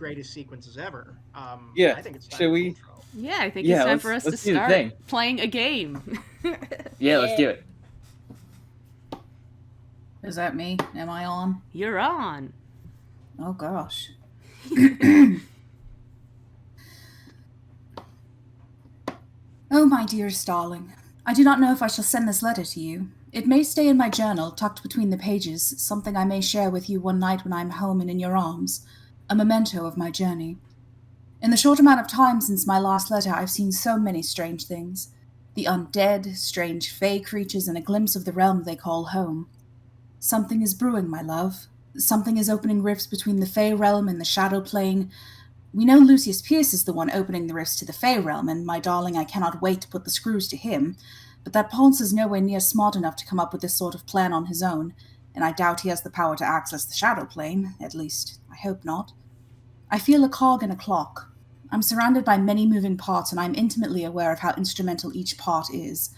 greatest sequences ever. Yeah. I think it's time Should for we? intro. Yeah, I think it's time for us to let's do the start thing. playing a game. Yeah, let's do it. Is that me? Am I on? You're on. Oh, gosh. Oh, my dearest darling. I do not know if I shall send this letter to you. It may stay in my journal, tucked between the pages, something I may share with you one night when I am home and in your arms, a memento of my journey. In the short amount of time since my last letter, I've seen so many strange things. The undead, strange fey creatures, and a glimpse of the realm they call home. Something is brewing, my love. Something is opening rifts between the fey realm and the shadow plane. We know Lucius Pierce is the one opening the rifts to the fey realm, and my darling, I cannot wait to put the screws to him. But that Ponce is nowhere near smart enough to come up with this sort of plan on his own, and I doubt he has the power to access the shadow plane. At least, I hope not. I feel a cog in a clock. I'm surrounded by many moving parts, and I'm intimately aware of how instrumental each part is.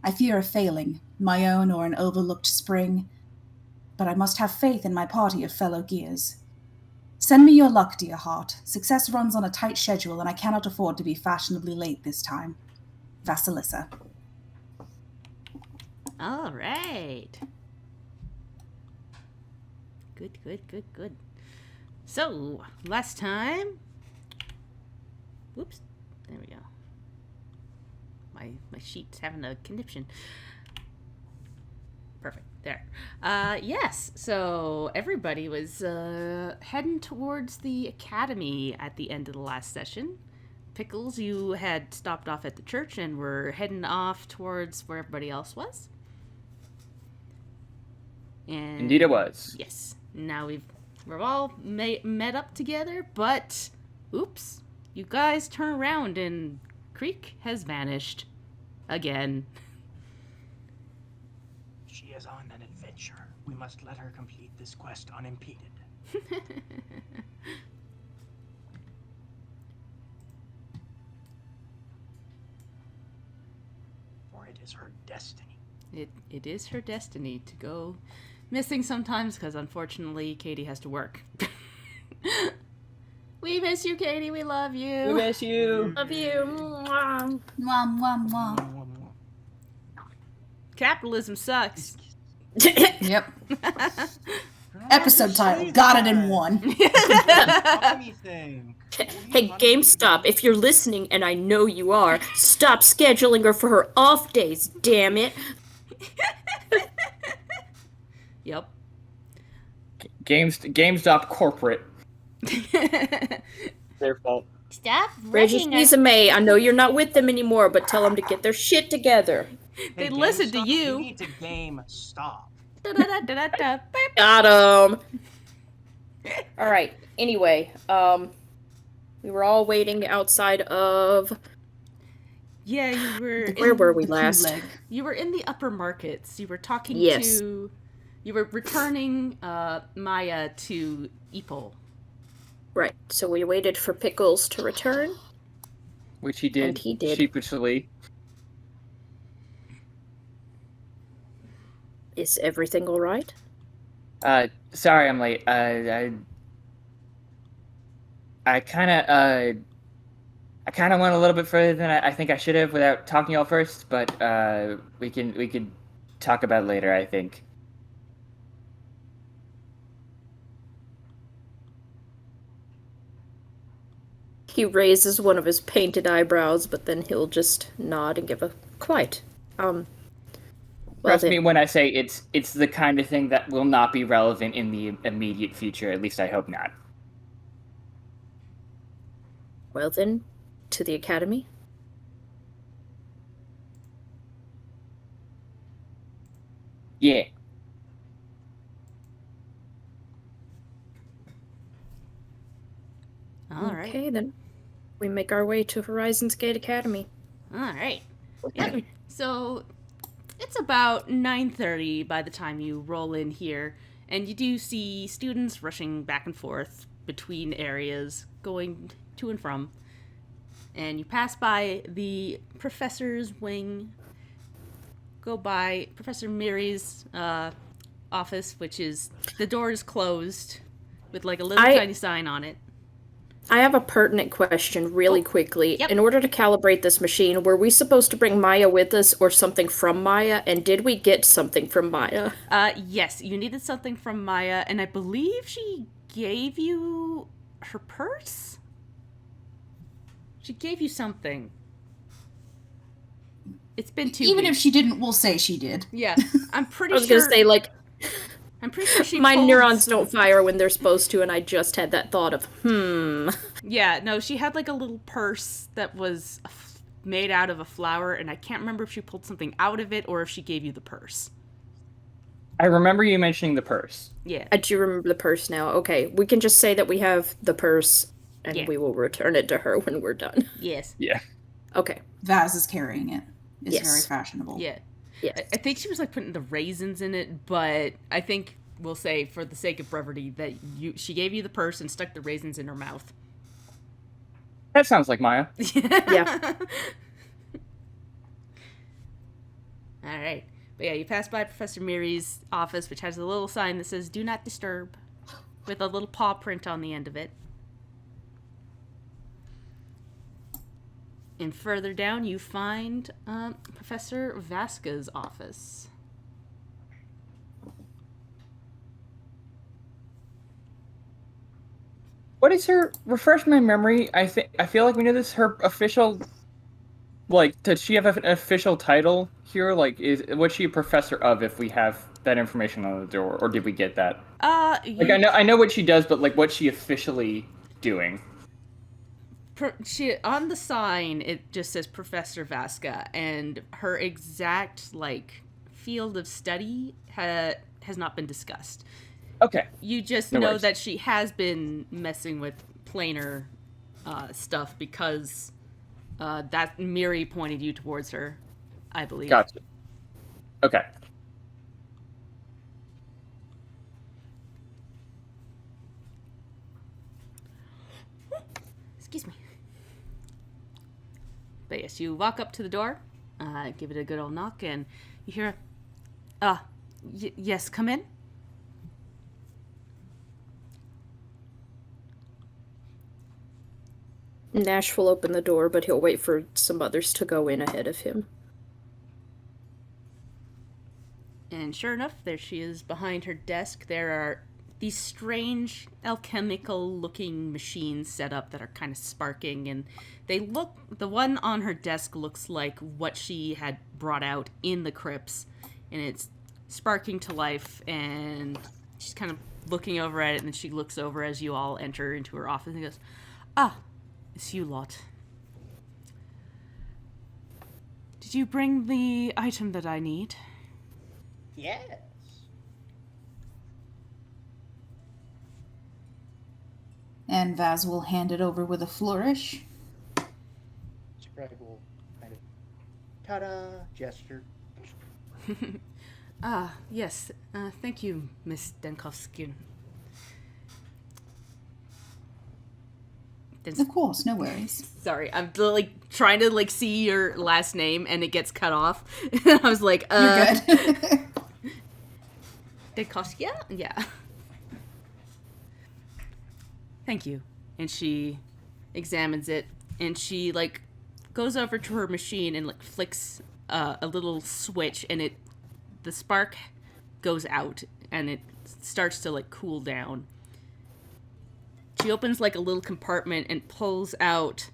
I fear a failing, my own or an overlooked spring, but I must have faith in my party of fellow gears. Send me your luck, dear heart. Success runs on a tight schedule, and I cannot afford to be fashionably late this time. Vasilissa. All right. Good. So, last time... Whoops. There we go. My sheet's having a conniption. Perfect. There. Yes. So, everybody was heading towards the academy at the end of the last session. Pickles, you had stopped off at the church and were heading off towards where everybody else was. And Indeed it was. Yes. Now we're all met up together, but oops, you guys turn around and Creek has vanished again. She is on an adventure. We must let her complete this quest unimpeded. For it is her destiny. It is her destiny to go missing sometimes because unfortunately Katie has to work. We miss you, Katie. We love you. We miss you. Love you. Mwah. Mwah, mwah, mwah. Capitalism sucks. Yep. Episode title. Got it in one. Anything. Hey, GameStop, if you're listening, and I know you are, stop scheduling her for her off days, damn it. Yep. GameStop corporate. Their fault. Stop Regis May, I know you're not with them anymore, but tell them to get their shit together. They listen to you. You need to game stop. Got 'em. Alright, anyway, we were all waiting outside of... Yeah, you were... Where were we last? You were in the upper markets. You were talking Yes. to... You were returning Maya to Ipo. Right, so we waited for Pickles to return. Which he did, And he did. sheepishly. Is everything alright? Sorry I'm late. I kind of went a little bit further than I think I should have without talking to y'all first, but we could talk about it later, I think. He raises one of his painted eyebrows, but then he'll just nod and give a quite. Trust me when I say it's the kind of thing that will not be relevant in the immediate future. At least I hope not. Well then, to the academy. Yeah. All right. Okay, then. We make our way to Horizons Gate Academy. All right. Yep. So it's about 9:30 by the time you roll in here, and you do see students rushing back and forth between areas, going to and from. And you pass by the professor's wing, go by Professor Miri's office, which is, the door is closed with like a little tiny sign on it. I have a pertinent question really quickly. yep. In order to calibrate this machine, were we supposed to bring Maya with us or something from Maya? And did we get something from Maya? Yes, you needed something from Maya, and I believe she gave you her purse? She gave you something. It's been 2 Even weeks. if she didn't, we'll say she did. Yeah, I'm pretty I was sure. gonna say, like, I'm pretty sure she my pulled neurons some- don't fire when they're supposed to, and I just had that thought of, Yeah, no, she had like a little purse that was made out of a flower, and I can't remember if she pulled something out of it or if she gave you the purse. I remember you mentioning the purse. Yeah. I do remember the purse now. Okay, we can just say that we have the purse, and Yeah. we will return it to her when we're done. Yes. Yeah. Okay. Vaz is carrying it. It's Yes. very fashionable. Yeah. Yes. I think she was like putting the raisins in it, but I think we'll say for the sake of brevity that she gave you the purse and stuck the raisins in her mouth. That sounds like Maya. Yeah. All right. But yeah, you pass by Professor Miri's office, which has a little sign that says "Do not disturb," with a little paw print on the end of it. And further down, you find Professor Vaska's office. What is her? Refresh my memory. I feel like we know this. Her official, like, does she have an official title here? Like, was she a professor of? If we have that information on the door, or did we get that? Like, I know what she does, but like, what's she officially doing? She on the sign it just says Professor Vaska, and her exact like field of study has not been discussed. Okay. You just No know worries. that she has been messing with planar stuff because that Miri pointed you towards her, I believe. Gotcha. Okay. Excuse me. But yes, you walk up to the door, give it a good old knock, and you hear, yes, come in. Nash will open the door, but he'll wait for some others to go in ahead of him. And sure enough, there she is behind her desk. There are these strange alchemical looking machines set up that are kind of sparking, and the one on her desk looks like what she had brought out in the crypts, and it's sparking to life, and she's kind of looking over at it, and then she looks over as you all enter into her office and goes, it's you lot. Did you bring the item that I need? Yes. And Vaz will hand it over with a flourish. Scribe will kind of ta-da gesture. Yes. Thank you, Miss Denkovsky. Of course, no worries. Sorry, I'm like trying to like see your last name and it gets cut off. And I was like, You're good. Denkovsky? Yeah. Thank you. And she examines it, and she like goes over to her machine and like flicks a little switch, and the spark goes out and it starts to like cool down. She opens like a little compartment and pulls out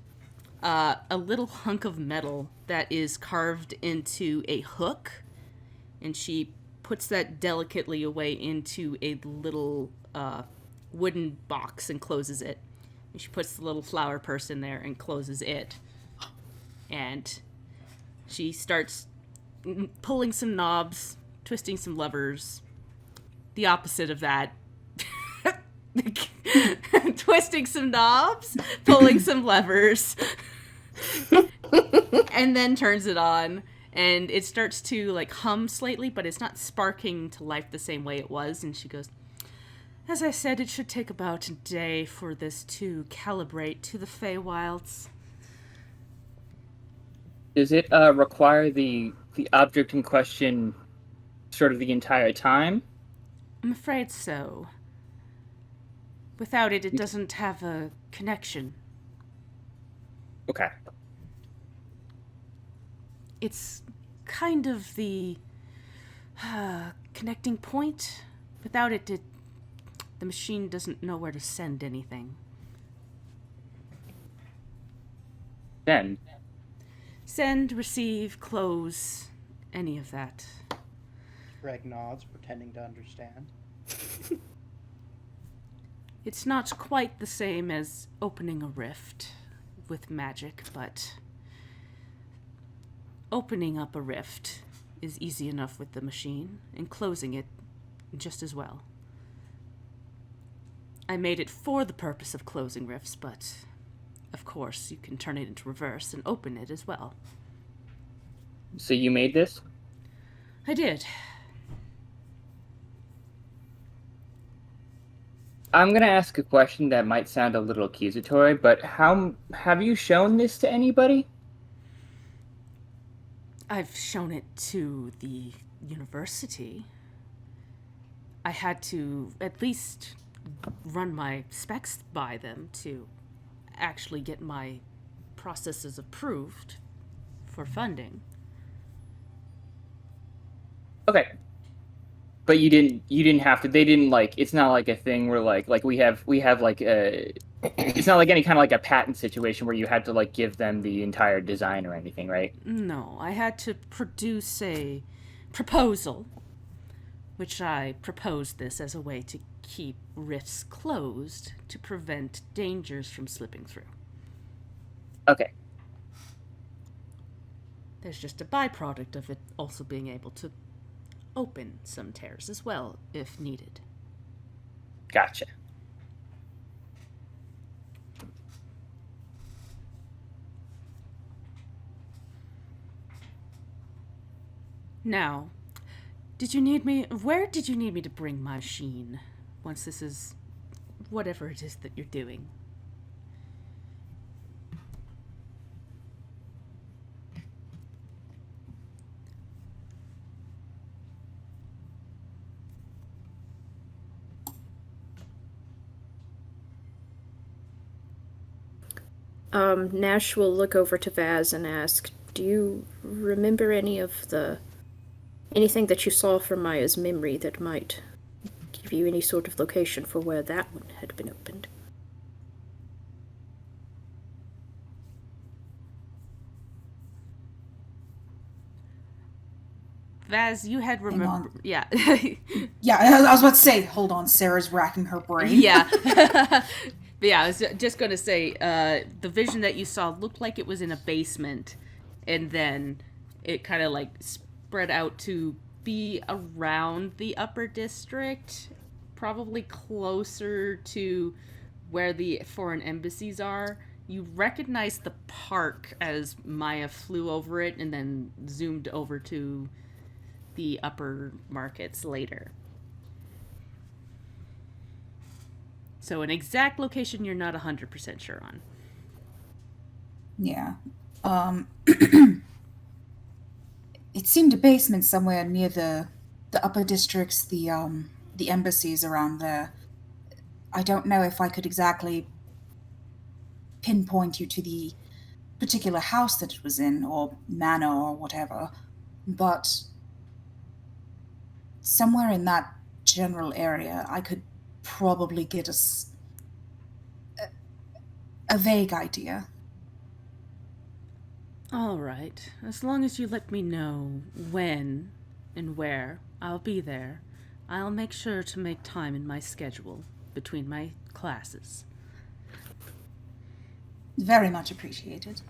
a little hunk of metal that is carved into a hook, and she puts that delicately away into a little wooden box and closes it. And she puts the little flower purse in there and closes it. And she starts pulling some knobs, twisting some levers. The opposite of that. Twisting some knobs, pulling some levers, and then turns it on, and it starts to like hum slightly, but it's not sparking to life the same way it was. And she goes, as I said, it should take about a day for this to calibrate to the Feywilds. Does it require the object in question sort of the entire time? I'm afraid so. Without it, it doesn't have a connection. Okay. It's kind of the connecting point. Without it, the machine doesn't know where to send anything. Then. Send, receive, close, any of that. Greg nods, pretending to understand. It's not quite the same as opening a rift with magic, but opening up a rift is easy enough with the machine, and closing it just as well. I made it for the purpose of closing rifts, but of course you can turn it into reverse and open it as well. So you made this? I did. I'm going to ask a question that might sound a little accusatory, but how have you shown this to anybody? I've shown it to the university. I had to at least run my specs by them to actually get my processes approved for funding. Okay. But you didn't have to. They didn't it's not like a thing where like we have like a it's not like any kind of like a patent situation where you had to like give them the entire design or anything, right? No, I had to produce a proposal, which I proposed this as a way to keep rifts closed to prevent dangers from slipping through. Okay. There's just a byproduct of it also being able to open some tears as well, if needed. Gotcha. Now, where did you need me to bring my machine once this is whatever it is that you're doing? Nash will look over to Vaz and ask, do you remember anything that you saw from Maya's memory that might give you any sort of location for where that one had been opened? Vaz, you had remember... Yeah. Yeah, I was about to say, hold on, Sarah's racking her brain. Yeah. But yeah, I was just going to say, the vision that you saw looked like it was in a basement, and then it kind of like spread out to be around the upper district, probably closer to where the foreign embassies are. You recognize the park as Maya flew over it and then zoomed over to the upper markets later. So an exact location you're not 100% sure on. Yeah. It seemed a basement somewhere near the upper districts, the embassies around there. I don't know if I could exactly pinpoint you to the particular house that it was in, or manor, or whatever, but somewhere in that general area, I could probably get us a vague idea. All right. As long as you let me know when and where, I'll be there. I'll make sure to make time in my schedule between my classes. Very much appreciated.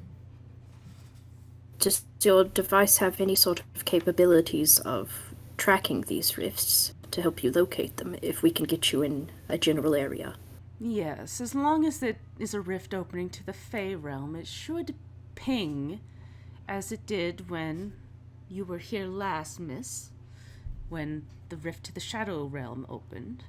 Does your device have any sort of capabilities of tracking these rifts to help you locate them if we can get you in a general area? Yes, as long as it is a rift opening to the Fey realm, it should ping as it did when you were here last, miss, when the rift to the Shadow realm opened.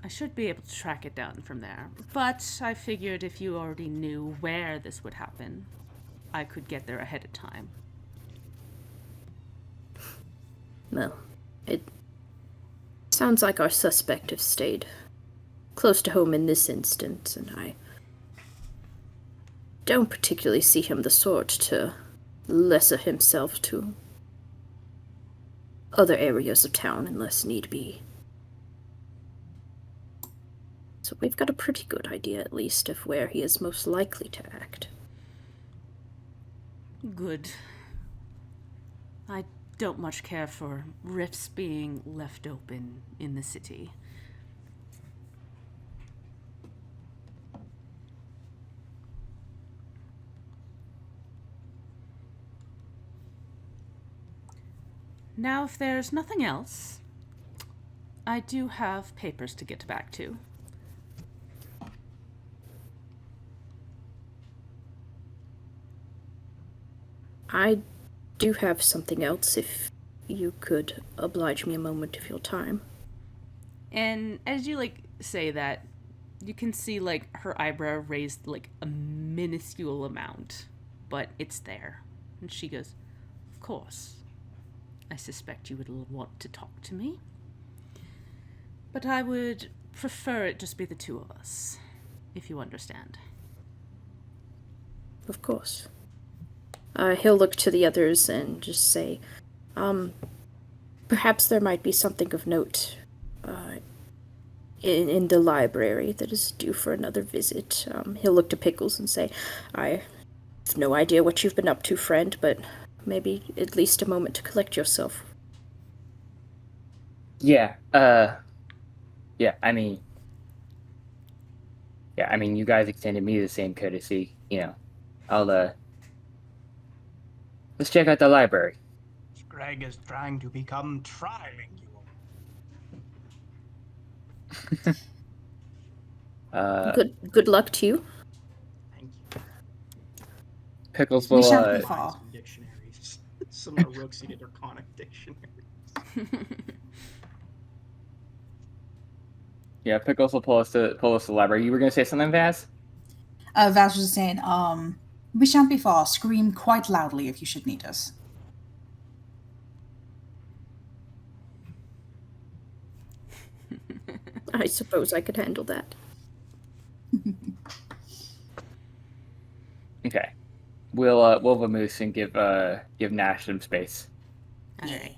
I should be able to track it down from there, but I figured if you already knew where this would happen, I could get there ahead of time. Well, It sounds like our suspect have stayed close to home in this instance, and I don't particularly see him the sort to lesser himself to other areas of town unless need be. So we've got a pretty good idea, at least, of where he is most likely to act. Good. I don't much care for rifts being left open in the city. Now, if there's nothing else, I do have papers to get back to. I do have something else, if you could oblige me a moment of your time. And as you, say that, you can see, her eyebrow raised, a minuscule amount. But it's there. And she goes, "Of course. I suspect you would want to talk to me. But I would prefer it just be the two of us, if you understand." Of course. He'll look to the others and just say, perhaps there might be something of note in the library that is due for another visit. He'll look to Pickles and say, I have no idea what you've been up to, friend, but maybe at least a moment to collect yourself. Yeah, I mean, you guys extended me the same courtesy, let's check out the library. Greg is trying to become trilingual. Good luck to you. Thank you. Pickles We will, shan't be Find far. some dictionaries. Some more Rooksy Draconic dictionaries. yeah, Pickles will pull us to the library. You were gonna say something, Vaz? Vaz was saying, we shan't be far. Scream quite loudly if you should need us. I suppose I could handle that. Okay. We'll vamoose and give Nash some space. Alright.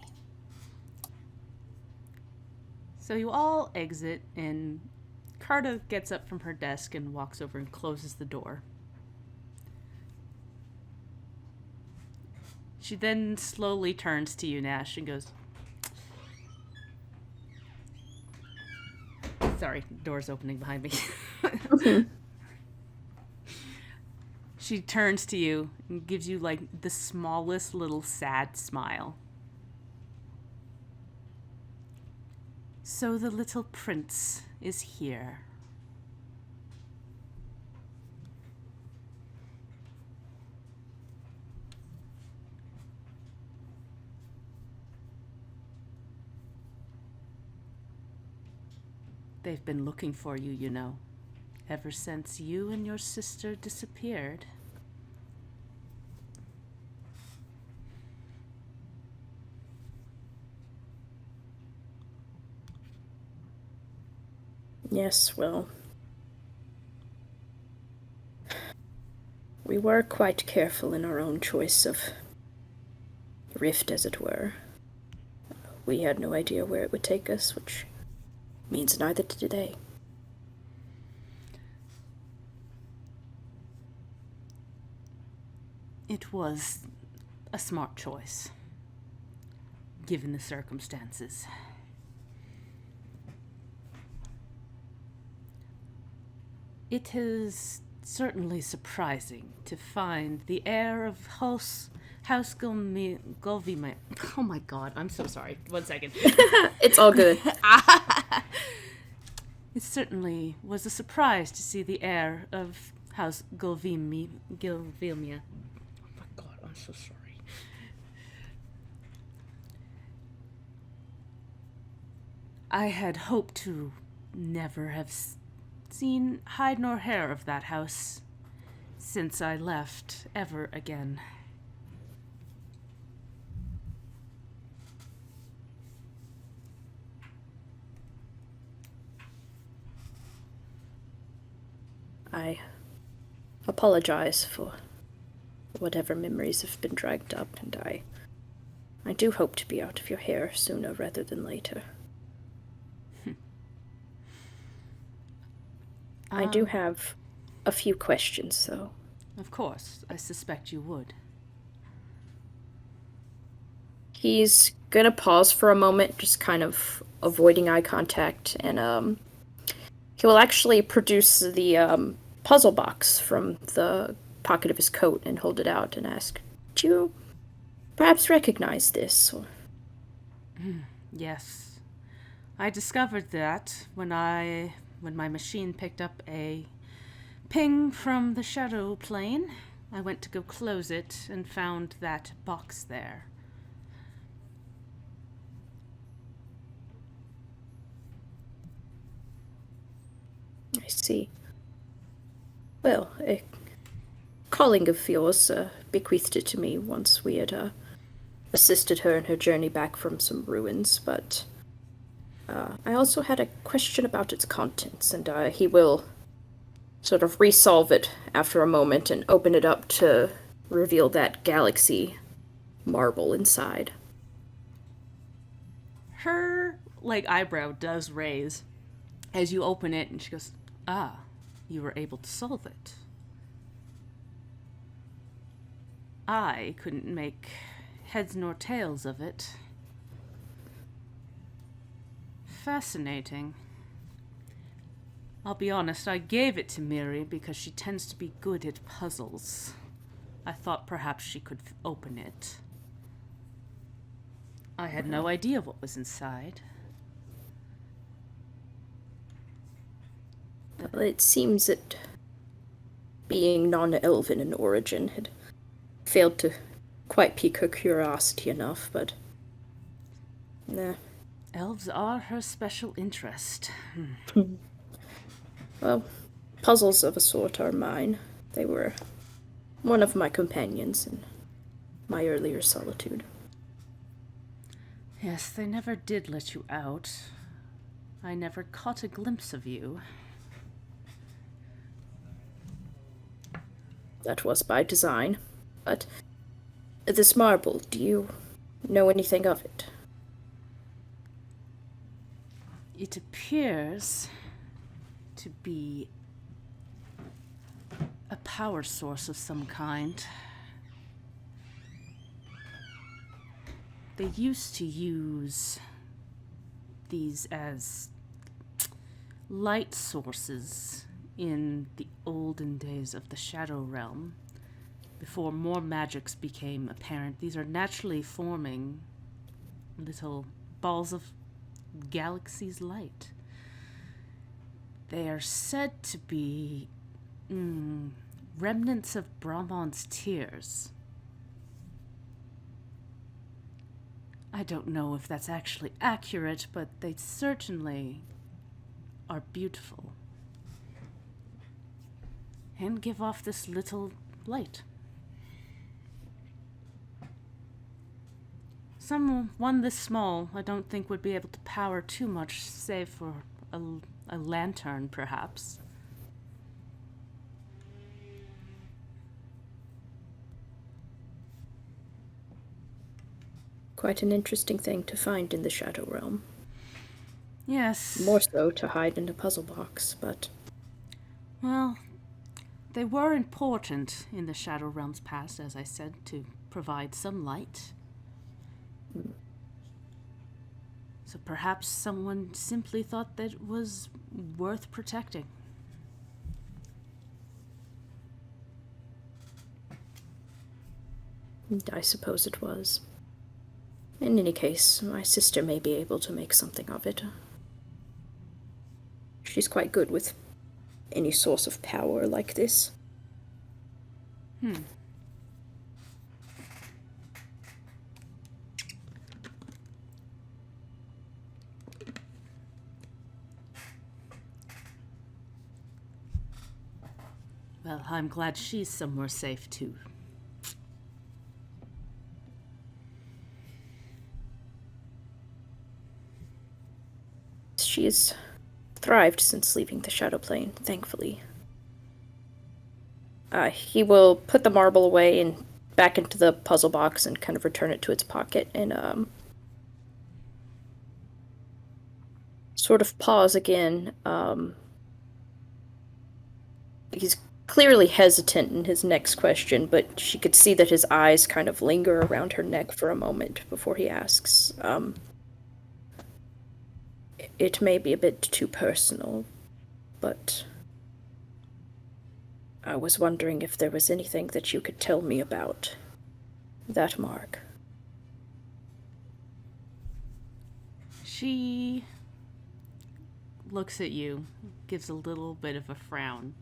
So you all exit, and Carta gets up from her desk and walks over and closes the door. She then slowly turns to you, Nash, and goes, sorry, door's opening behind me. She turns to you and gives you, the smallest little sad smile. So the little prince is here. They've been looking for you, you know, ever since you and your sister disappeared. Yes, well, we were quite careful in our own choice of rift, as it were. We had no idea where it would take us, which means neither did they. It was a smart choice, given the circumstances. It is certainly surprising to find the heir of House Gulvima. Oh my god, I'm so sorry. 1 second. It's all good. It certainly was a surprise to see the heir of House Gulvimia. Oh my god, I'm so sorry. I had hoped to never have seen hide nor hair of that house since I left ever again. I apologize for whatever memories have been dragged up, and I do hope to be out of your hair sooner rather than later. I do have a few questions, though. Of course, I suspect you would. He's gonna pause for a moment, just kind of avoiding eye contact, and he will actually produce the puzzle box from the pocket of his coat and hold it out and ask, "Do you perhaps recognize this?" Or... Yes. I discovered that when my machine picked up a ping from the shadow plane. I went to go close it and found that box there. I see. Well, a colleague of yours bequeathed it to me once we had assisted her in her journey back from some ruins, but I also had a question about its contents, and he will sort of resolve it after a moment and open it up to reveal that galaxy marble inside. Her, eyebrow does raise as you open it, and she goes, "Ah, you were able to solve it. I couldn't make heads nor tails of it. Fascinating. I'll be honest, I gave it to Miri because she tends to be good at puzzles. I thought perhaps she could open it. I had no idea what was inside." Well, it seems that being non-elven in origin had failed to quite pique her curiosity enough, but... Nah. Elves are her special interest. Well, puzzles of a sort are mine. They were one of my companions in my earlier solitude. Yes, they never did let you out. I never caught a glimpse of you. That was by design. But this marble, do you know anything of it? It appears to be a power source of some kind. They used to use these as light sources in the olden days of the Shadow Realm, before more magics became apparent. These are naturally forming little balls of galaxy's light. They are said to be remnants of Brahman's tears. I don't know if that's actually accurate, but they certainly are beautiful and give off this little light. One this small, I don't think would be able to power too much, save for a lantern, perhaps. Quite an interesting thing to find in the Shadow Realm. Yes. More so to hide in a puzzle box, but... Well, they were important in the Shadow Realm's past, as I said, to provide some light. So perhaps someone simply thought that it was worth protecting. I suppose it was. In any case, my sister may be able to make something of it. She's quite good with any source of power like this. Well, I'm glad she's somewhere safe, too. She's thrived since leaving the Shadow Plane, thankfully. He will put the marble away and back into the puzzle box and kind of return it to its pocket and sort of pause again. He's clearly hesitant in his next question, but she could see that his eyes kind of linger around her neck for a moment before he asks. It may be a bit too personal, but I was wondering if there was anything that you could tell me about that mark. She looks at you, gives a little bit of a frown.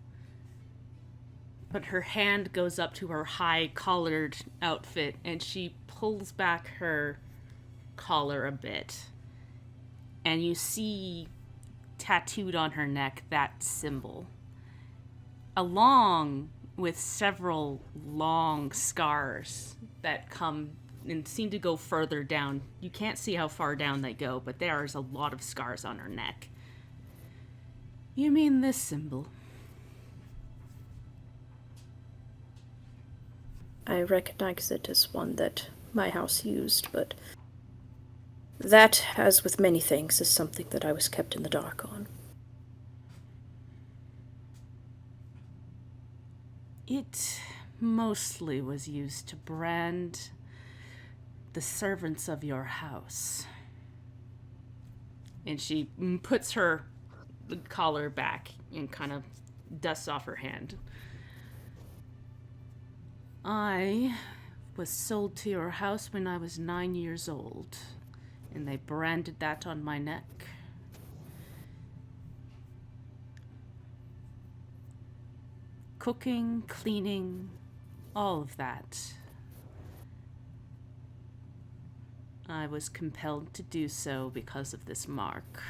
But her hand goes up to her high-collared outfit, and she pulls back her collar a bit. And you see tattooed on her neck that symbol, along with several long scars that come and seem to go further down. You can't see how far down they go, but there's a lot of scars on her neck. You mean this symbol? I recognize it as one that my house used, but that, as with many things, is something that I was kept in the dark on. It mostly was used to brand the servants of your house. And she puts her collar back and kind of dusts off her hand. I was sold to your house when I was 9 years old, and they branded that on my neck. Cooking, cleaning, all of that. I was compelled to do so because of this mark.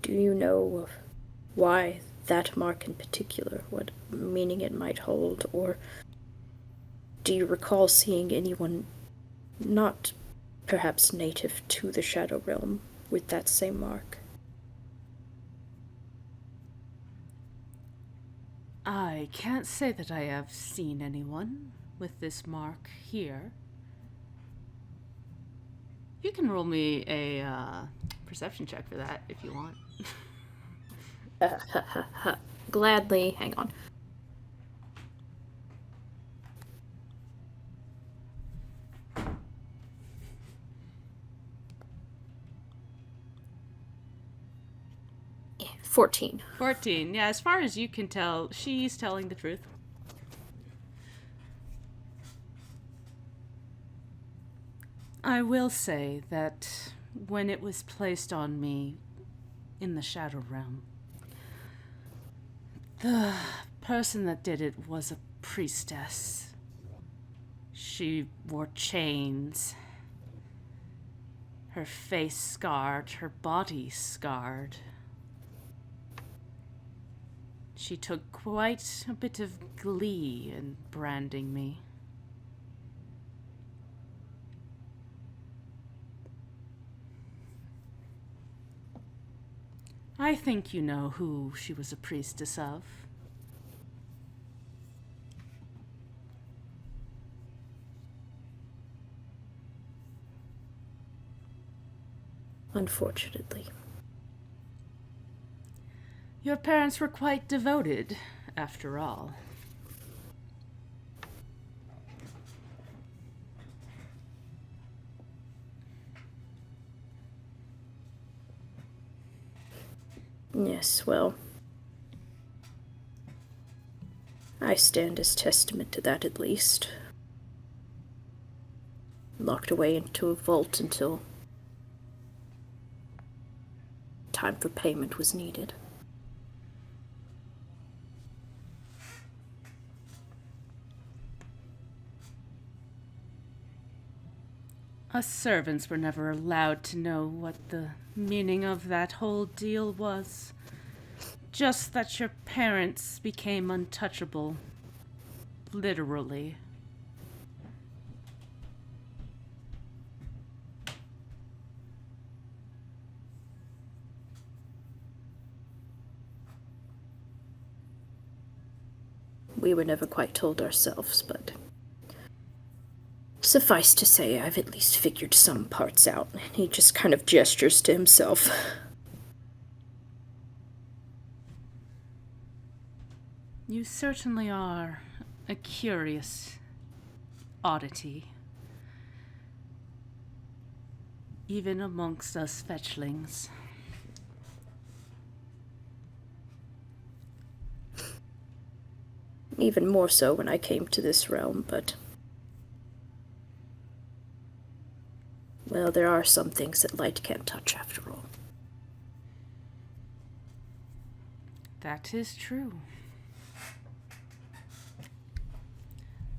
Do you know why that mark in particular, what meaning it might hold, or do you recall seeing anyone not perhaps native to the Shadow Realm with that same mark? I can't say that I have seen anyone with this mark here. You can roll me a perception check for that if you want. Gladly. Hang on. Yeah, 14. 14. Yeah, as far as you can tell, she's telling the truth. I will say that when it was placed on me in the Shadow Realm, the person that did it was a priestess. She wore chains. Her face scarred, her body scarred. She took quite a bit of glee in branding me. I think you know who she was a priestess of. Unfortunately. Your parents were quite devoted, after all. Yes, well, I stand as testament to that at least. Locked away into a vault until time for payment was needed. Us servants were never allowed to know what the meaning of that whole deal was. Just that your parents became untouchable literally. We were never quite told ourselves, but suffice to say, I've at least figured some parts out. He just kind of gestures to himself. You certainly are a curious oddity. Even amongst us fetchlings. Even more so when I came to this realm, but... well, there are some things that light can't touch after all. That is true.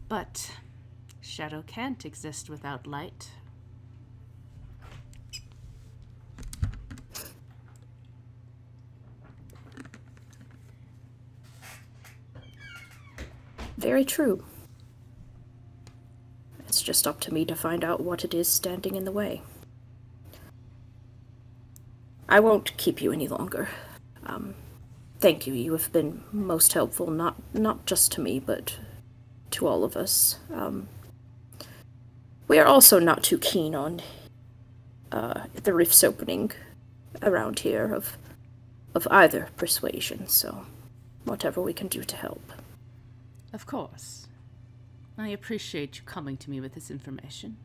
But shadow can't exist without light. Very true. It's just up to me to find out what it is standing in the way. I won't keep you any longer. Thank you. You have been most helpful, not just to me, but to all of us. We are also not too keen on the rifts opening around here of either persuasion, so whatever we can do to help. Of course. I appreciate you coming to me with this information.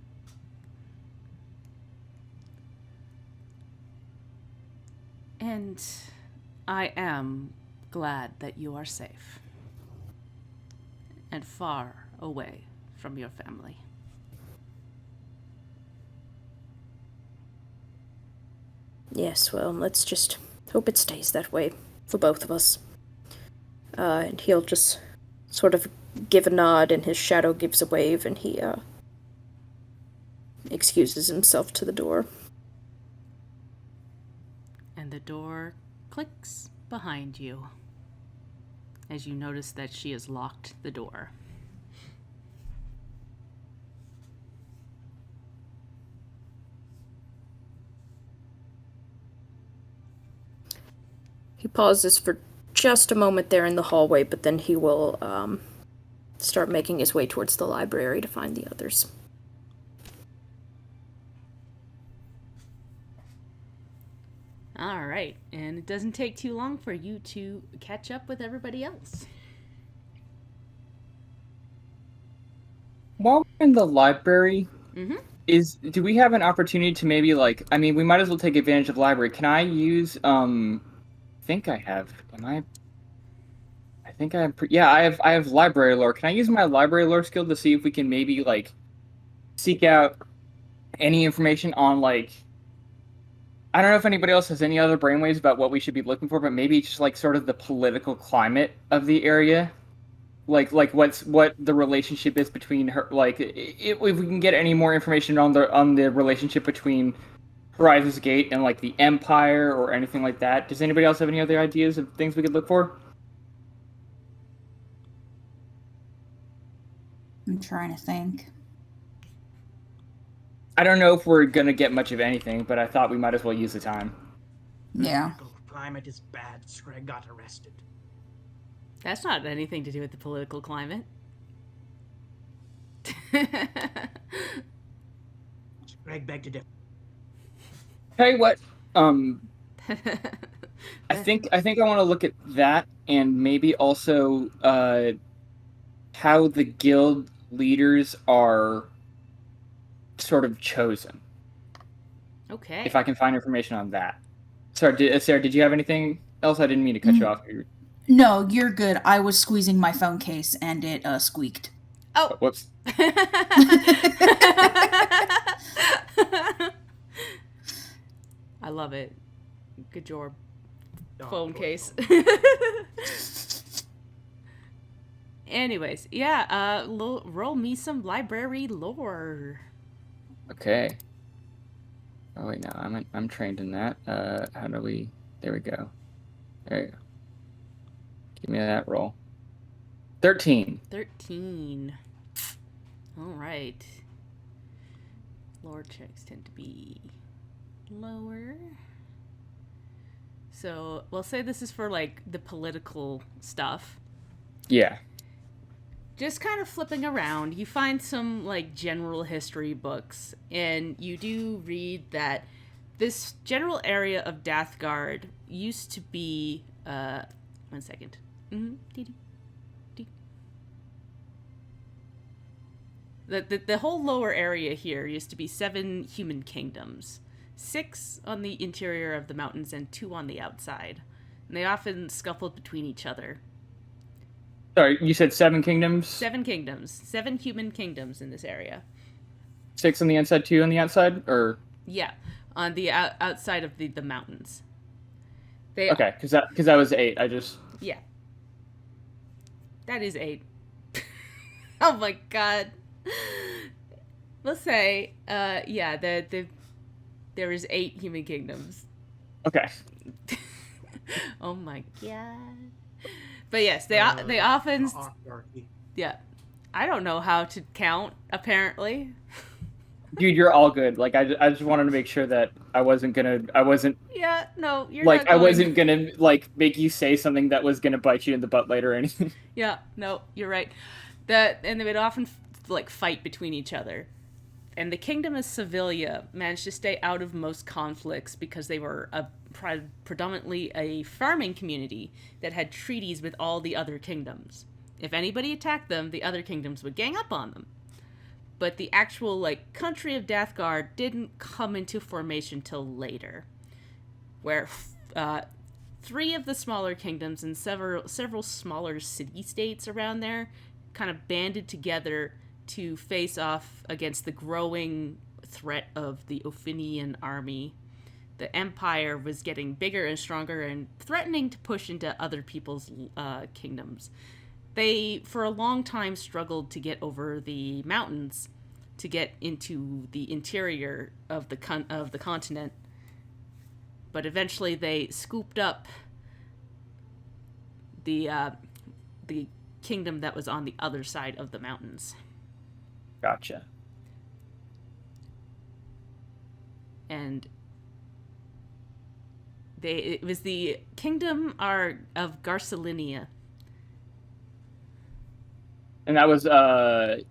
And I am glad that you are safe. And far away from your family. Yes, well, let's just hope it stays that way for both of us. And he'll just sort of give a nod, and his shadow gives a wave, and he excuses himself to the door. And the door clicks behind you as you notice that she has locked the door. He pauses for just a moment there in the hallway, but then he will start making his way towards the library to find the others. All right, and it doesn't take too long for you to catch up with everybody else. While we're in the library, Mm-hmm. do we have an opportunity to maybe we might as well take advantage of the library. Can I use I think I have. I have library lore. Can I use my library lore skill to see if we can maybe seek out any information on I don't know if anybody else has any other brainwaves about what we should be looking for, but maybe just sort of the political climate of the area, what the relationship is between her. If we can get any more information on the relationship between Horizon's Gate and the Empire or anything like that. Does anybody else have any other ideas of things we could look for? I'm trying to think. I don't know if we're gonna get much of anything, but I thought we might as well use the time. Yeah. The climate is bad. Screg got arrested. That's not anything to do with the political climate. Screg begged to differ. Tell you what, I think I want to look at that and maybe also how the guild leaders are sort of chosen. Okay. If I can find information on that. Sorry, Sarah, did you have anything else? I didn't mean to cut you off. No, you're good. I was squeezing my phone case and it squeaked. Oh. Whoops. I love it. Good job. Phone case. Anyways, yeah, roll me some library lore. Okay. Oh wait, no, I'm trained in that. How do we? There we go. There you go. Give me that roll. 13. 13. All right. Lore checks tend to be lower. So we'll say this is for like the political stuff. Yeah. Just kind of flipping around, you find some like general history books, and you do read that this general area of Dathgard used to be 1 second. The whole lower area here used to be 7 human kingdoms, 6 on the interior of the mountains and 2 on the outside. And they often scuffled between each other. Sorry, you said 7 kingdoms? 7 kingdoms. 7 human kingdoms in this area. 6 on the inside, 2 on the outside? Or Yeah, on the outside of the mountains. okay, because that was 8. Yeah. That is 8. Oh my god. We'll say, yeah, there is 8 human kingdoms. Okay. Oh my god. But yes, they often... Hierarchy. Yeah. I don't know how to count, apparently. Dude, you're all good. Like, I just wanted to make sure that I wasn't... Yeah, no, you're like, not going... I wasn't gonna, like, make you say something that was gonna bite you in the butt later or anything. Yeah, no, you're right. And they would often, like, fight between each other. And the Kingdom of Sevilla managed to stay out of most conflicts because they were predominantly a farming community that had treaties with all the other kingdoms. If anybody attacked them, the other kingdoms would gang up on them. But the actual, like, country of Dathgard didn't come into formation till later, where 3 of the smaller kingdoms and several smaller city-states around there kind of banded together to face off against the growing threat of the Ophinian army. The empire was getting bigger and stronger and threatening to push into other people's kingdoms. They, for a long time, struggled to get over the mountains to get into the interior of the continent. But eventually they scooped up the kingdom that was on the other side of the mountains. Gotcha. And it was the kingdom of Garcilinia. And that was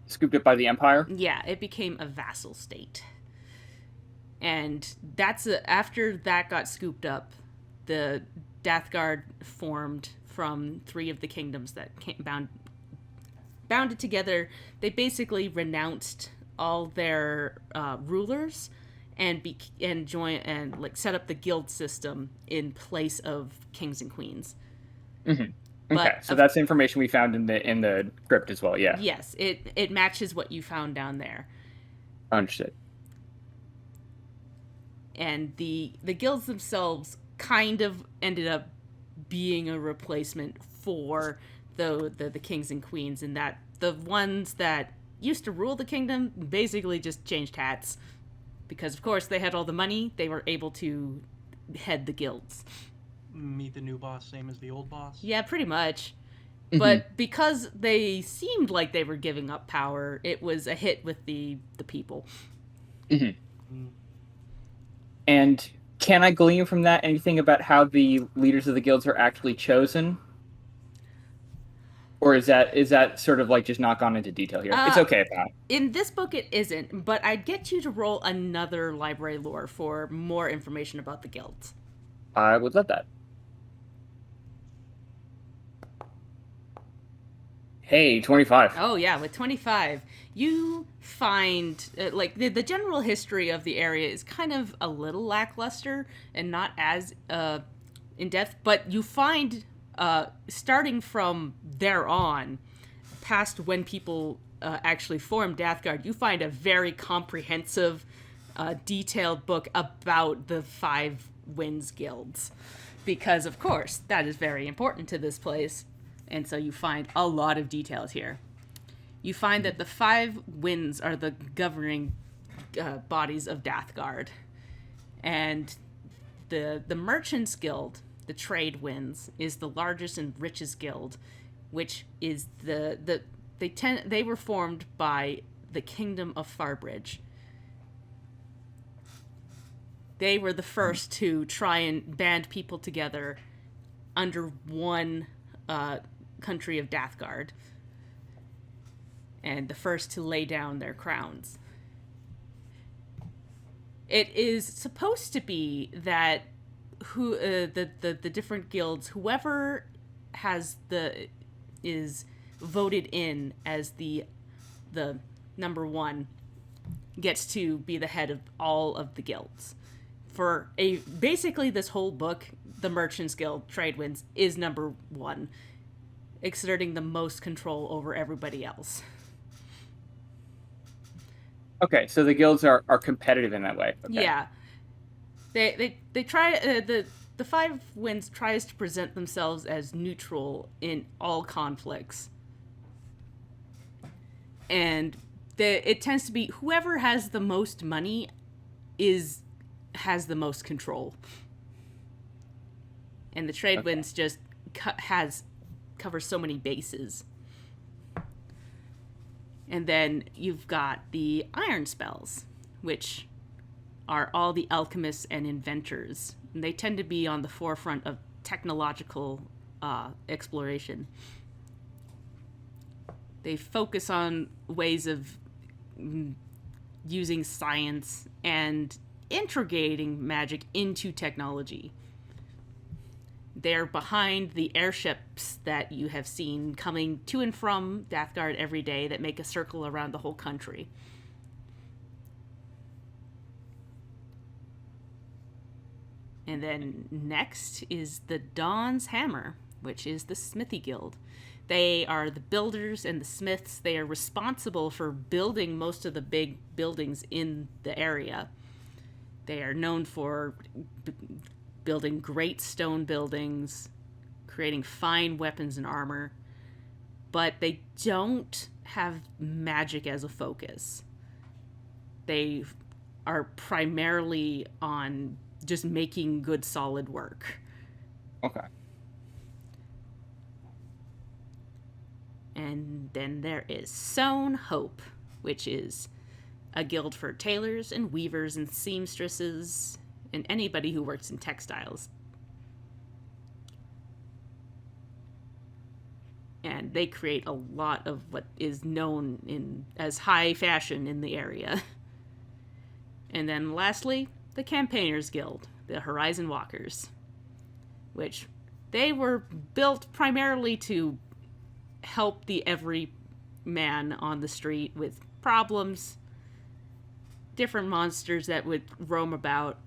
scooped up by the Empire? Yeah, it became a vassal state. And after that got scooped up, the Dathgard formed from 3 of the kingdoms that bounded together. They basically renounced all their rulers and set up the guild system in place of kings and queens. Mm-hmm. Okay, so that's information we found in the crypt as well, yeah. Yes, it matches what you found down there. Understood. And the guilds themselves kind of ended up being a replacement for the kings and queens, in that the ones that used to rule the kingdom basically just changed hats. Because, of course, they had all the money, they were able to head the guilds. Meet the new boss, same as the old boss? Yeah, pretty much. Mm-hmm. But because they seemed like they were giving up power, it was a hit with the people. Mm-hmm. Mm. And can I glean from that anything about how the leaders of the guilds are actually chosen? Or is that sort of like just not gone into detail here? It's okay if not. In this book it isn't, but I'd get you to roll another library lore for more information about the guilds. I would love that. Hey, 25. Oh yeah, with 25, you find the general history of the area is kind of a little lackluster and not as in depth, but you find starting from there on, past when people actually formed Dathgard, you find a very comprehensive, detailed book about the 5 Winds guilds, because of course that is very important to this place. And so you find a lot of details here. You find that the 5 Winds are the governing bodies of Dathgard. And the Merchants Guild, the Trade Winds, is the largest and richest guild. which is they were formed by the Kingdom of Farbridge. They were the first to try and band people together under one country of Dathgard, and the first to lay down their crowns. It is supposed to be that the different guilds, whoever is voted in as the number one, gets to be the head of all of the guilds. Basically this whole book, the Merchants Guild, Tradewinds, is number one, exerting the most control over everybody else. Okay, so the guilds are competitive in that way. Okay. Yeah. They try the Five Winds tries to present themselves as neutral in all conflicts. And it tends to be whoever has the most money has the most control. And the Tradewinds just covers so many bases. And then you've got the iron spells, which are all the alchemists and inventors. And they tend to be on the forefront of technological exploration. They focus on ways of using science and integrating magic into technology. They're behind the airships that you have seen coming to and from Dathgard every day that make a circle around the whole country. And then next is the Dawn's Hammer, which is the Smithy Guild. They are the builders and the smiths. They are responsible for building most of the big buildings in the area. They are known for building great stone buildings, creating fine weapons and armor, but they don't have magic as a focus. They are primarily on just making good, solid work. Okay. And then there is Sewn Hope, which is a guild for tailors and weavers and seamstresses and anybody who works in textiles. And they create a lot of what is known as high fashion in the area. And then lastly, the Campaigners Guild, the Horizon Walkers, which they were built primarily to help the every man on the street with problems, different monsters that would roam about.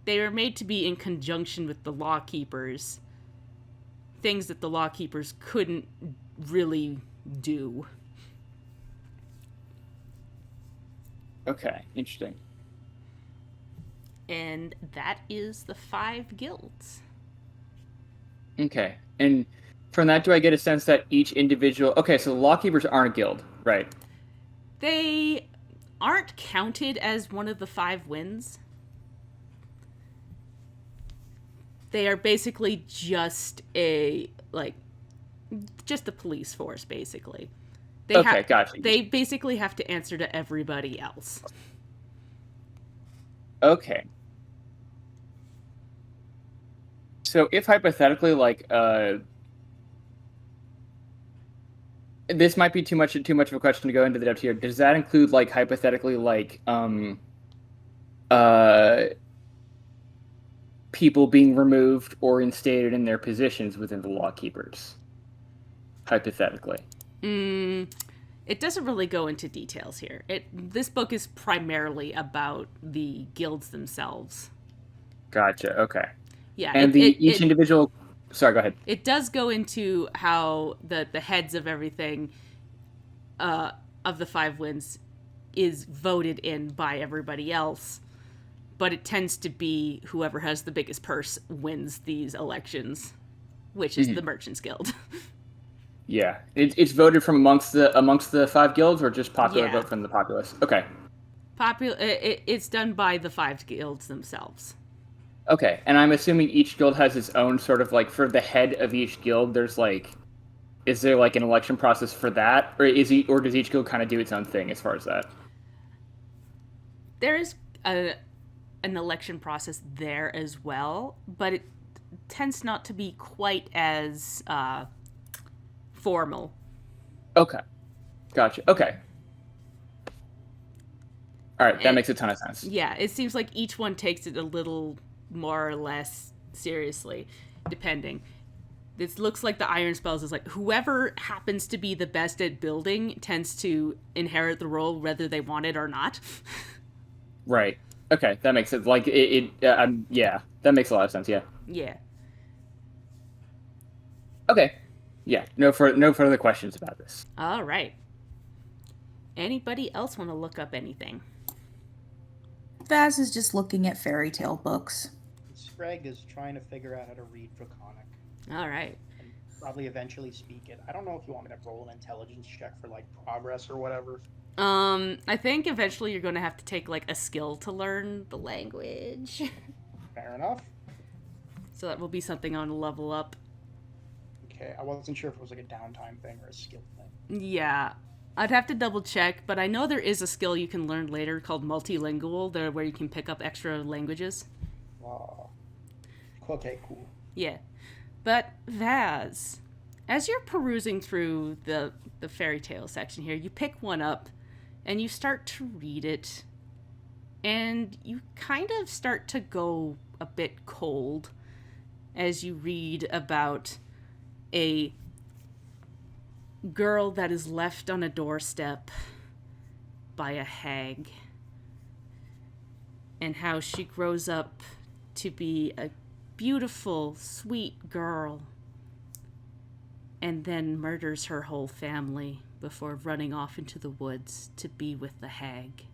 They were made to be in conjunction with the Lawkeepers, things that the Lawkeepers couldn't really do. Okay, interesting. And that is the 5 guilds. Okay, and from that, do I get a sense that each individual... Okay, so the Lawkeepers aren't a guild, right? They aren't counted as one of the 5 winds. They are basically just a police force, basically. Gotcha. They basically have to answer to everybody else. Okay. So if hypothetically, this might be too much of a question to go into the depth here. Does that include, hypothetically, people being removed or instated in their positions within the Lawkeepers? Hypothetically. It doesn't really go into details here. This book is primarily about the guilds themselves. Gotcha, okay. Yeah. And each individual... Sorry, go ahead. It does go into how the heads of everything, of the 5 winds, is voted in by everybody else. But it tends to be whoever has the biggest purse wins these elections, which is the Merchants Guild. Yeah, it's voted from amongst the 5 guilds, or just popular vote from the populace? Okay. It's done by the 5 guilds themselves. Okay, and I'm assuming each guild has its own sort of like for the head of each guild. There's like, is there like an election process for that, or does each guild kind of do its own thing as far as that? There is an election process there as well, but it tends not to be quite as formal. Okay, gotcha. Okay, all right, that makes a ton of sense. Yeah, it seems like each one takes it a little more or less seriously, depending. This looks like the Iron Spells is like whoever happens to be the best at building tends to inherit the role whether they want it or not. Right. Okay, that makes sense. Like yeah, that makes a lot of sense. Yeah. Yeah. Okay. Yeah. No further questions about this. All right. Anybody else want to look up anything? Vaz is just looking at fairy tale books. Screg is trying to figure out how to read Draconic All right. and probably eventually speak it. I don't know if you want me to roll an intelligence check for like progress or whatever. I think eventually you're going to have to take like a skill to learn the language. Fair enough. So that will be something on a level up. Okay, I wasn't sure if it was like a downtime thing or a skill thing. Yeah. I'd have to double check, but I know there is a skill you can learn later called multilingual, there where you can pick up extra languages. Okay, cool. Yeah. But Vaz, as you're perusing through the fairy tale section here, you pick one up and you start to read it, and you kind of start to go a bit cold as you read about a girl that is left on a doorstep by a hag, and how she grows up to be a beautiful, sweet girl, and then murders her whole family before running off into the woods to be with the hag.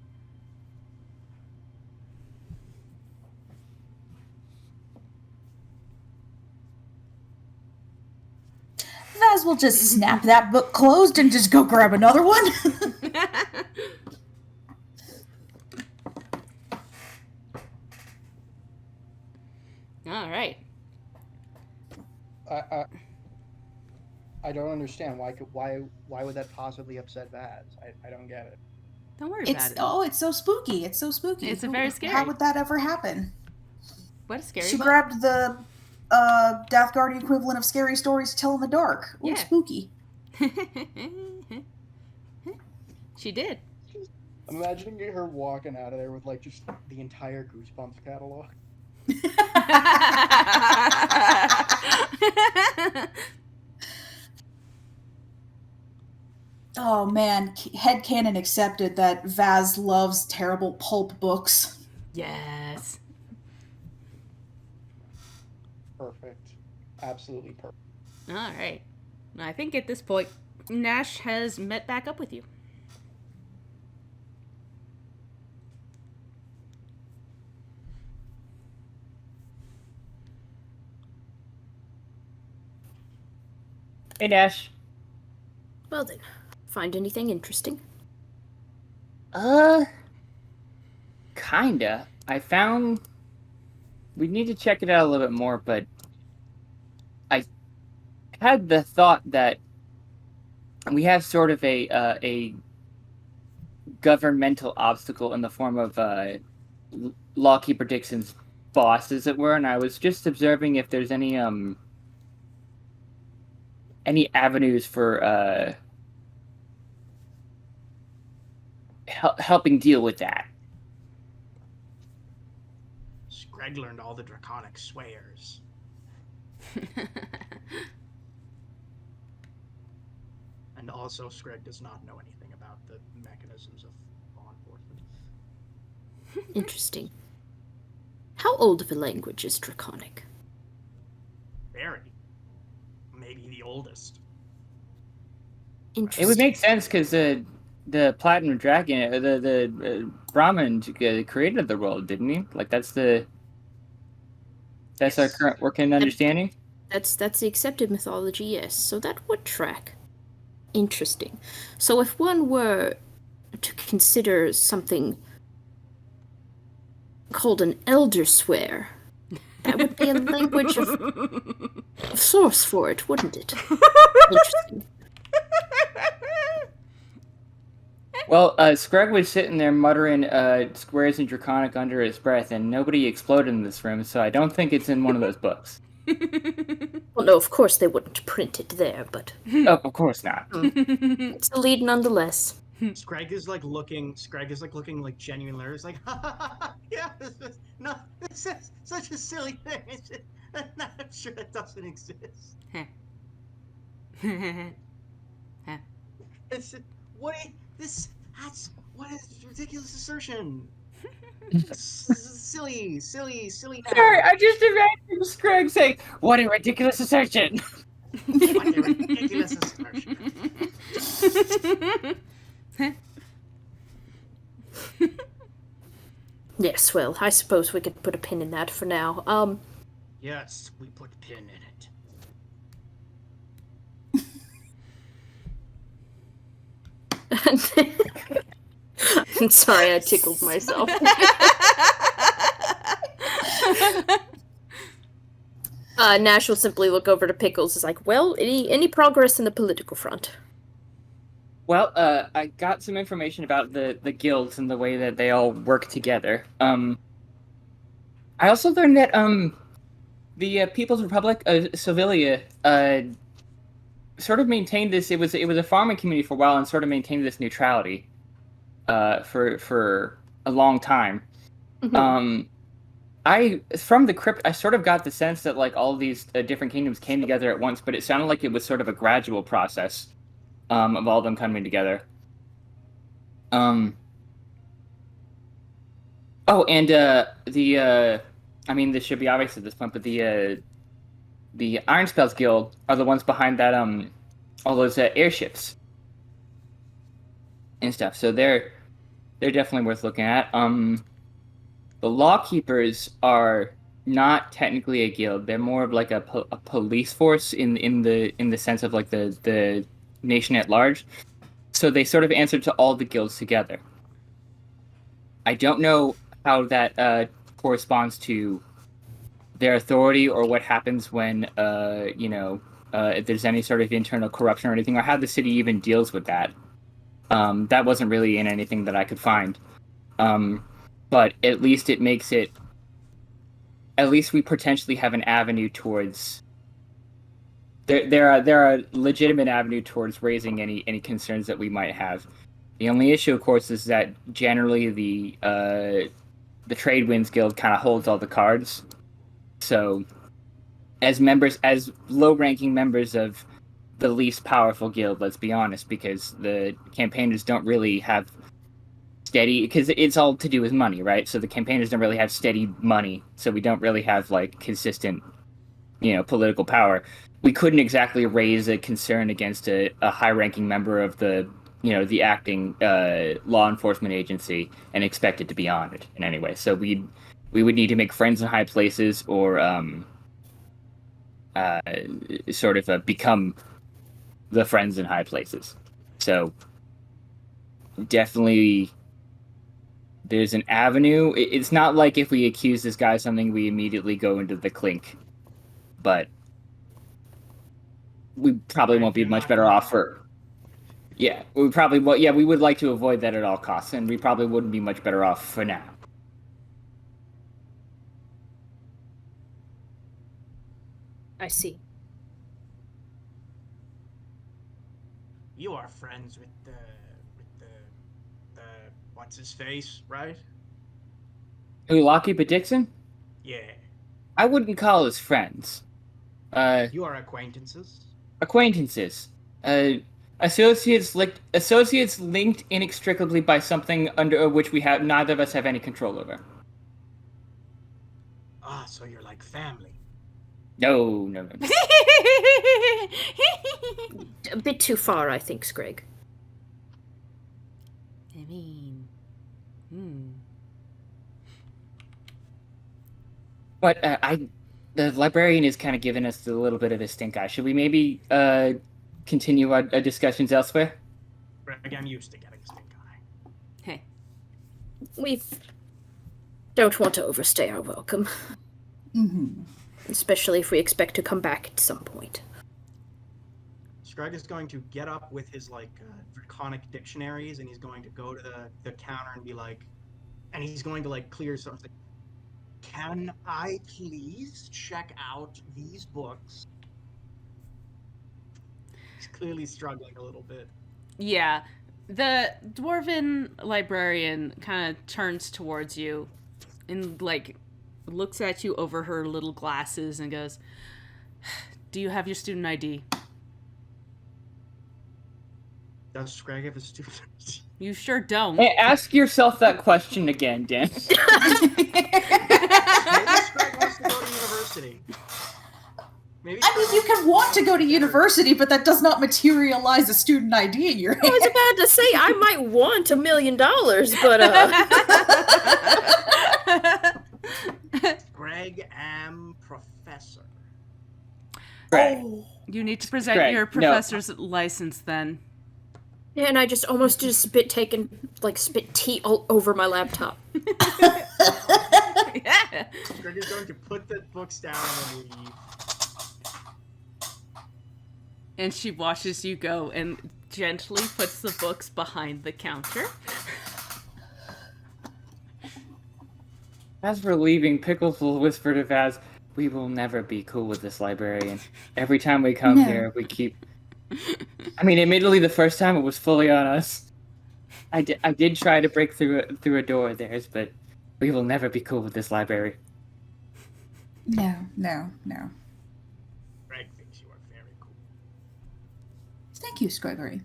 Vaz will just snap that book closed and just go grab another one. All right. I don't understand why would that possibly upset Vaz? I don't get it. Don't worry about it. It's so spooky. It's so spooky. It's very scary. How would that ever happen? What is scary? She about grabbed the Death Guardian equivalent of scary stories to tell in the dark. Ooh, Yeah. spooky. She did. I'm imagining her walking out of there with like just the entire Goosebumps catalog. Oh man, headcanon accepted that Vaz loves terrible pulp books. Yes. Perfect. Absolutely perfect. All right. I think at this point, Nash has met back up with you. Hey, Nash. Well then, find anything interesting? Kinda. I found we need to check it out a little bit more, but I had the thought that we have sort of a governmental obstacle in the form of Lawkeeper Dixon's boss, as it were, and I was just observing if there's any avenues for helping deal with that. Screg learned all the draconic swears. And also, Screg does not know anything about the mechanisms of law enforcement. Interesting. How old of a language is Draconic? Very. Maybe the oldest. Interesting. It would make sense because the Platinum Dragon, the Brahmin created the world, didn't he? Like that's our current working understanding. That's the accepted mythology, yes. So that would track. Interesting. So if one were to consider something called an elder swear, That would be a language of source for it, wouldn't it? Interesting. Well, Scrag was sitting there muttering squares and draconic under his breath, and nobody exploded in this room, so I don't think it's in one of those books. Well, no, of course they wouldn't print it there, but Oh, of course not. it's a lead nonetheless. Scrag is like looking like genuine hilarious, like, ha ha ha ha, yeah, this is such a silly thing. I'm not sure it doesn't exist. It's what is ridiculous assertion? silly. Sorry, I just imagined Scrag saying, "What a ridiculous assertion!" What a ridiculous assertion. Yes, well, I suppose we could put a pin in that for now. Yes, we put pin in it. I'm sorry, I tickled myself. Nash will simply look over to Pickles. Is like, well, any progress in the political front? Well, I got some information about the guilds and the way that they all work together. I also learned that the People's Republic of Sevilla sort of maintained this. It was a farming community for a while and sort of maintained this neutrality for a long time. Mm-hmm. From the crypt, I sort of got the sense that like all of these different kingdoms came together at once, but it sounded like it was sort of a gradual process of all of them coming together. Oh, and I mean, this should be obvious at this point, but the Iron Spells Guild are the ones behind that all those airships and stuff. So they're definitely worth looking at. The Lawkeepers are not technically a guild. They're more of like a police force in the sense of like the nation at large. So they sort of answer to all the guilds together. I don't know how that corresponds to their authority or what happens when if there's any sort of internal corruption or anything, or how the city even deals with that. That wasn't really in anything that I could find. But at least it makes it. At least we potentially have an avenue towards. There are a legitimate avenue towards raising any concerns that we might have. The only issue, of course, is that generally the Trade Winds Guild kind of holds all the cards. So, as low-ranking members of the least powerful guild, let's be honest, because the campaigners don't really have steady, because it's all to do with money, right? So the campaigners don't really have steady money, so we don't really have like consistent, political power. We couldn't exactly raise a concern against a high-ranking member of the acting law enforcement agency and expect it to be honored in any way. So we would need to make friends in high places or sort of become the friends in high places. So definitely there's an avenue. It's not like if we accuse this guy of something, we immediately go into the clink. But we probably won't be much better off for... Yeah, we would like to avoid that at all costs, and we probably wouldn't be much better off for now. I see. You are friends with the what's his face, right? Who, Lockheed Dixon? Yeah. I wouldn't call us friends. You are acquaintances. Acquaintances. Associates linked inextricably by something under which neither of us have any control over. Ah, so you're like family. No. A bit too far, I think, Scrag. I mean, But the librarian is kind of giving us a little bit of a stink eye. Should we maybe continue our discussions elsewhere? Greg, I'm used to getting stink eye. Hey. We don't want to overstay our welcome. Mm-hmm. Especially if we expect to come back at some point. Scrag is going to get up with his draconic dictionaries, and he's going to go to the counter and be like, and he's going to clear something. Can I please check out these books? He's clearly struggling a little bit. Yeah. The dwarven librarian kind of turns towards you and looks at you over her little glasses and goes, "Do you have your student ID?" Does Scrag have a student? You sure don't. Hey, ask yourself that question again, Dan. Maybe Scrag wants to go to university. Maybe I mean, you can want to go to university, but that does not materialize a student ID in your hand. I was about to say I might want $1 million, but Greg am professor. Right. You need to present Greg, your no. professor's license then. yeah, and I just almost did a spit tea all over my laptop. Yeah. Greg is going to put the books down and leave. And she watches you go and gently puts the books behind the counter. As we're leaving, Pickles will whisper to Vaz, "We will never be cool with this librarian. Every time we come No. here, we keep..." I mean, admittedly, the first time it was fully on us. I did try to break through a door of theirs, but we will never be cool with this library. No. Greg thinks you are very cool. Thank you, Gregory.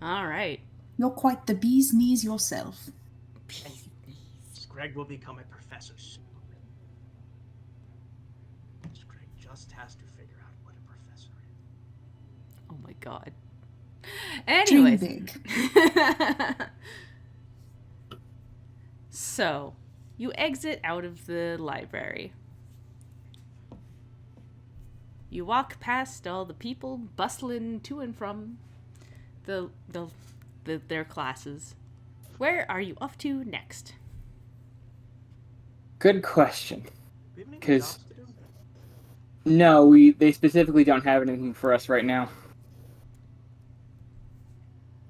All right. You're quite the bee's knees yourself. Greg will become a professor soon. Greg just has to figure out what a professor is. Oh my god. Dream Anyways. big. So, you exit out of the library. You walk past all the people bustling to and from their classes. Where are you off to next? Good question. Do we have any 'Cause- jobs to do? No, they specifically don't have anything for us right now.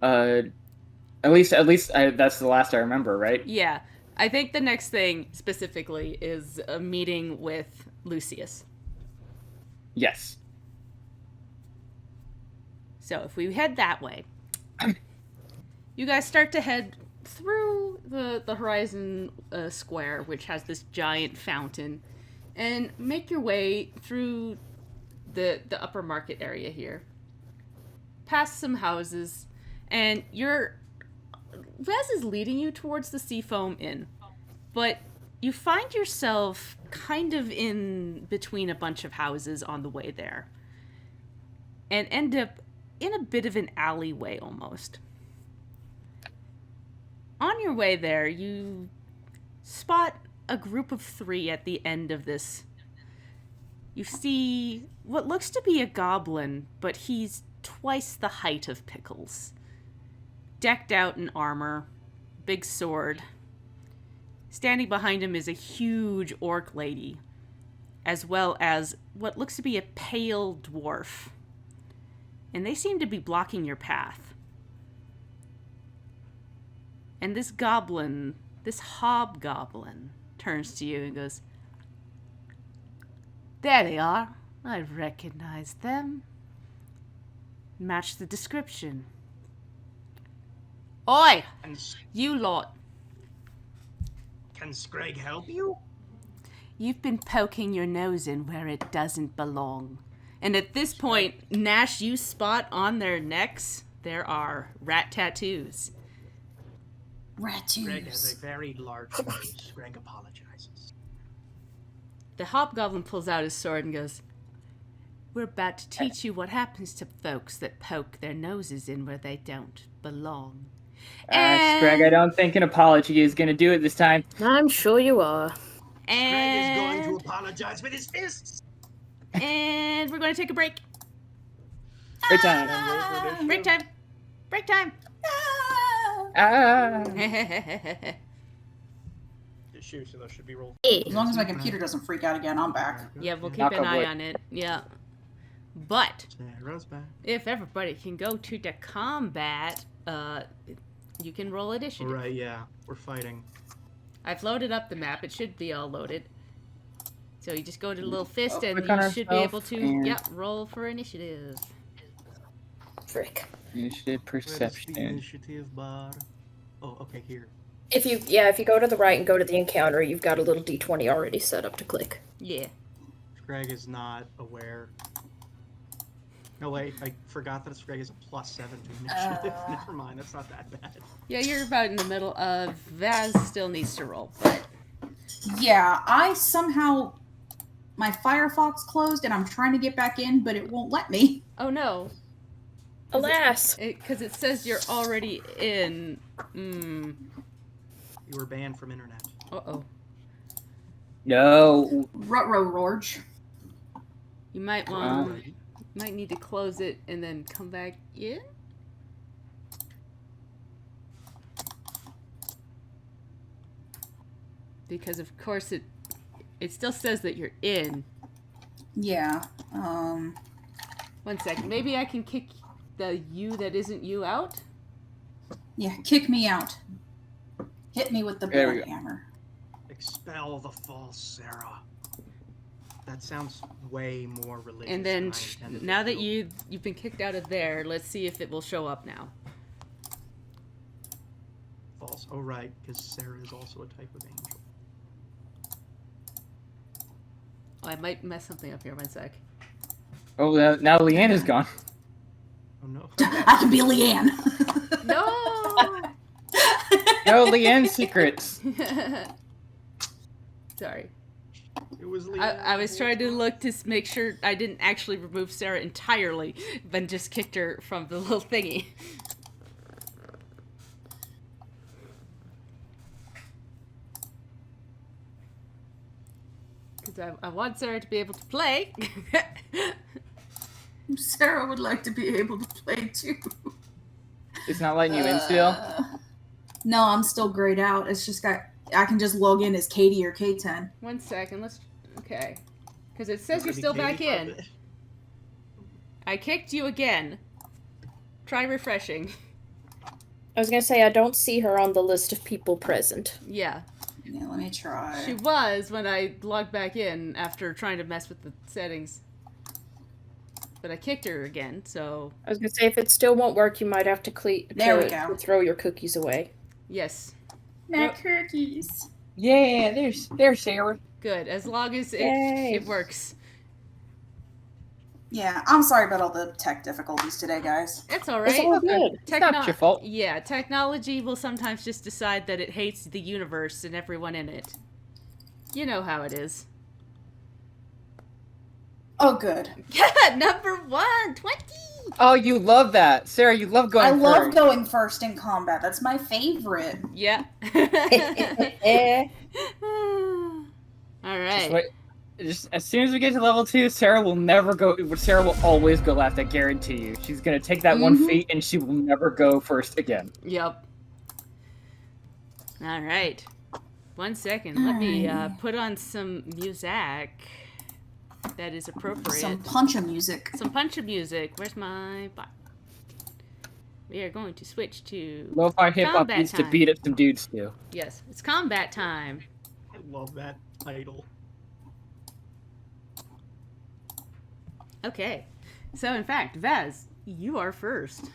At least that's the last I remember, right? Yeah, I think the next thing specifically is a meeting with Lucius. Yes. So if we head that way, you guys start to head through the Horizon Square, which has this giant fountain, and make your way through the upper market area here, past some houses, and Vez is leading you towards the Seafoam Inn, but you find yourself kind of in between a bunch of houses on the way there, and end up in a bit of an alleyway almost. On your way there, you spot a group of 3 at the end of this. You see what looks to be a goblin, but he's twice the height of Pickles. Decked out in armor, big sword. Standing behind him is a huge orc lady, as well as what looks to be a pale dwarf. And they seem to be blocking your path. And this hobgoblin, turns to you and goes, "There they are. I recognize them. Match the description. Oi, Can, you lot. can Scrag help you? You've been poking your nose in where it doesn't belong." And at this point, Nash, you spot on their necks, there are rat tattoos. Greg has Rattoos. a very large nose. Greg apologizes. The hobgoblin pulls out his sword and goes, "We're about to teach you what happens to folks that poke their noses in where they don't belong." Greg, I don't think an apology is going to do it this time. I'm sure you are. Greg is And, going to apologize with his fists. and we're going to take a break. Good time. And roll for initiative. Break time. Break time. Ah! Ah. Shoot, so those should be rolled. As long as my computer doesn't freak out again, I'm back. Yeah, we'll keep Knock an on eye wood. on it. Yeah. But Sarah's back. if everybody can go to the combat, you can roll initiative. All right, yeah, we're fighting. I've loaded up the map. It should be all loaded. So you just go to the little fist and click on you should be able ourselves to, and- roll for initiative. Frick. Initiative Where's the perception. initiative bar? Oh, okay, here. If you go to the right and go to the encounter, you've got a little d20 already set up to click. Yeah. Greg is not aware. No, wait, I forgot that Greg is a +7 to initiative. Never mind, that's not that bad. Yeah, you're about in the middle of Vaz still needs to roll, but Yeah, I somehow... My Firefox closed and I'm trying to get back in, but it won't let me. oh no. Alas! Because it says you're already in. You were banned from internet. Uh-oh. No. Ruh-roh, Rorge. You might might need to close it and then come back in? Because of course it still says that you're in. Yeah, 1 second. Maybe I can kick the you that isn't you out? Yeah, kick me out. Hit me with the There we blood go. hammer. Expel the false Sarah. That sounds way more religious. And then than I intended now it that to. you've been kicked out of there, let's see if it will show up now. False. Oh, right, because Sarah is also a type of angel. Oh, I might mess something up here. 1 sec. Oh, now Leanne is gone. Oh, no. I can be Leanne. No! No, Leanne's secrets. Sorry. It was Leanne. I was trying to look to make sure I didn't actually remove Sarah entirely, but just kicked her from the little thingy. Because I want Sarah to be able to play. Sarah would like to be able to play too. It's not letting you in still. No, I'm still grayed out. It's just I can just log in as Katie or K10. 1 second, okay. Because it says you're Maybe still Katie back in. found it. I kicked you again. Try refreshing. I was gonna say, I don't see her on the list of people present. Yeah. Yeah, let me try. She was when I logged back in after trying to mess with the settings. But I kicked her again, so I was gonna say, if it still won't work, you might have to There we go. throw your cookies away. yes. My cookies. Yeah, there's Sarah. Good. As long as Yay. it works. Yeah, I'm sorry about all the tech difficulties today, guys. It's all It's right. all good. It's not your fault. Yeah, technology will sometimes just decide that it hates the universe and everyone in it. You know how it is. Oh, good. Number 1, 20! Oh, you love that, Sarah. You love going. I love first. going first in combat. That's my favorite. Yeah. Eh. All Just right. wait. Just as soon as we get to level 2, Sarah will never go. Sarah will always go last. I guarantee you. She's gonna take that one Mhm. feat, and she will never go first again. Yep. All right. 1 second. Let me put on some music that is appropriate. Some punch music. Some punch music. Where's my bot? We are going to switch to Lo-fi hip hop Combat needs to time. beat up some dudes too. yes, it's combat time. I love that title. Okay. So in fact, Vaz, you are first.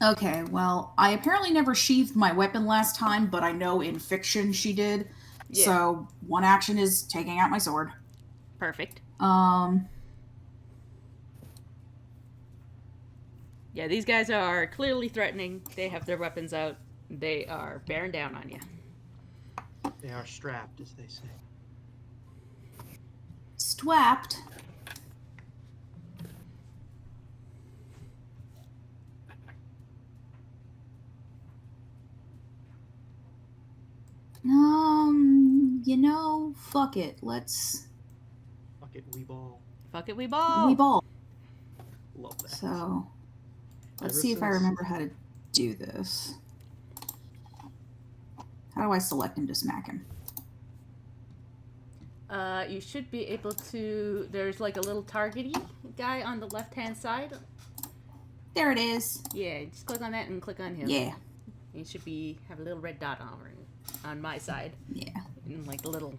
Okay, well, I apparently never sheathed my weapon last time, but I know in fiction she did. Yeah. So one action is taking out my sword. Perfect. Yeah, these guys are clearly threatening. They have their weapons out. They are bearing down on you. They are strapped, as they say. Stwapped. Fuck it. Let's Fuck it, we ball. Fuck it, we ball. we ball. Love that. So let's Ever see if I since- remember how to do this. How do I select him to smack him? You should be able to. There's like a little targety guy on the left-hand side. There it is. Yeah, just click on that and click on him. Yeah. You should have a little red dot on my side. Yeah. And like a little.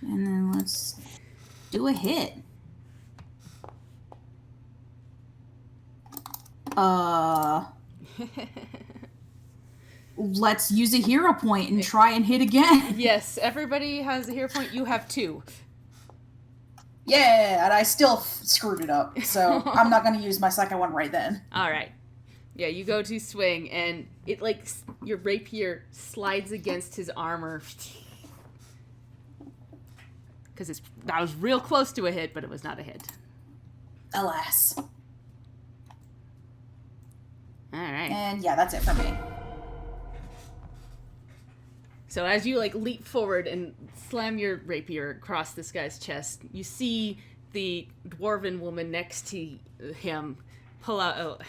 And then let's do a hit. Let's use a hero point and try and hit again. Yes, everybody has a hero point. You have 2. Yeah, and I still screwed it up. So I'm not going to use my second one right then. All right. Yeah, you go to swing, and it like your rapier slides against his armor. Because that was real close to a hit, but it was not a hit. Alas. All right. And yeah, that's it for me. So as you like leap forward and slam your rapier across this guy's chest, you see the dwarven woman next to him pull out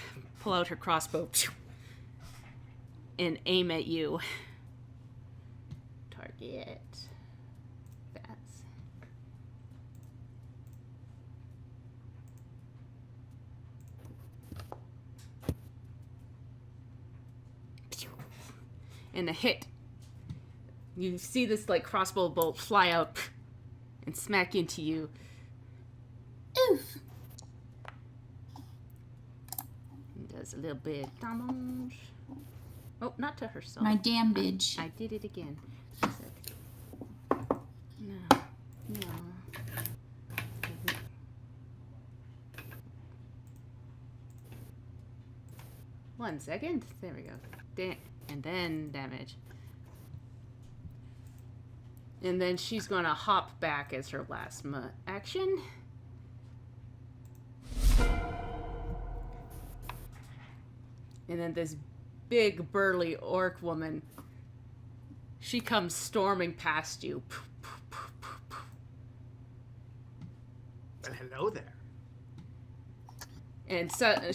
her crossbow and aim at you. Target. That's. And a hit. You see this like crossbow bolt fly out and smack into you. Oof. Does a little bit of damage. Oh, not to herself. My damn bitch. I did it again. A sec. No. 1 second. There we go. And then damage. And then she's going to hop back as her last action. And then this big, burly orc woman, she comes storming past you. Well, hello there. And so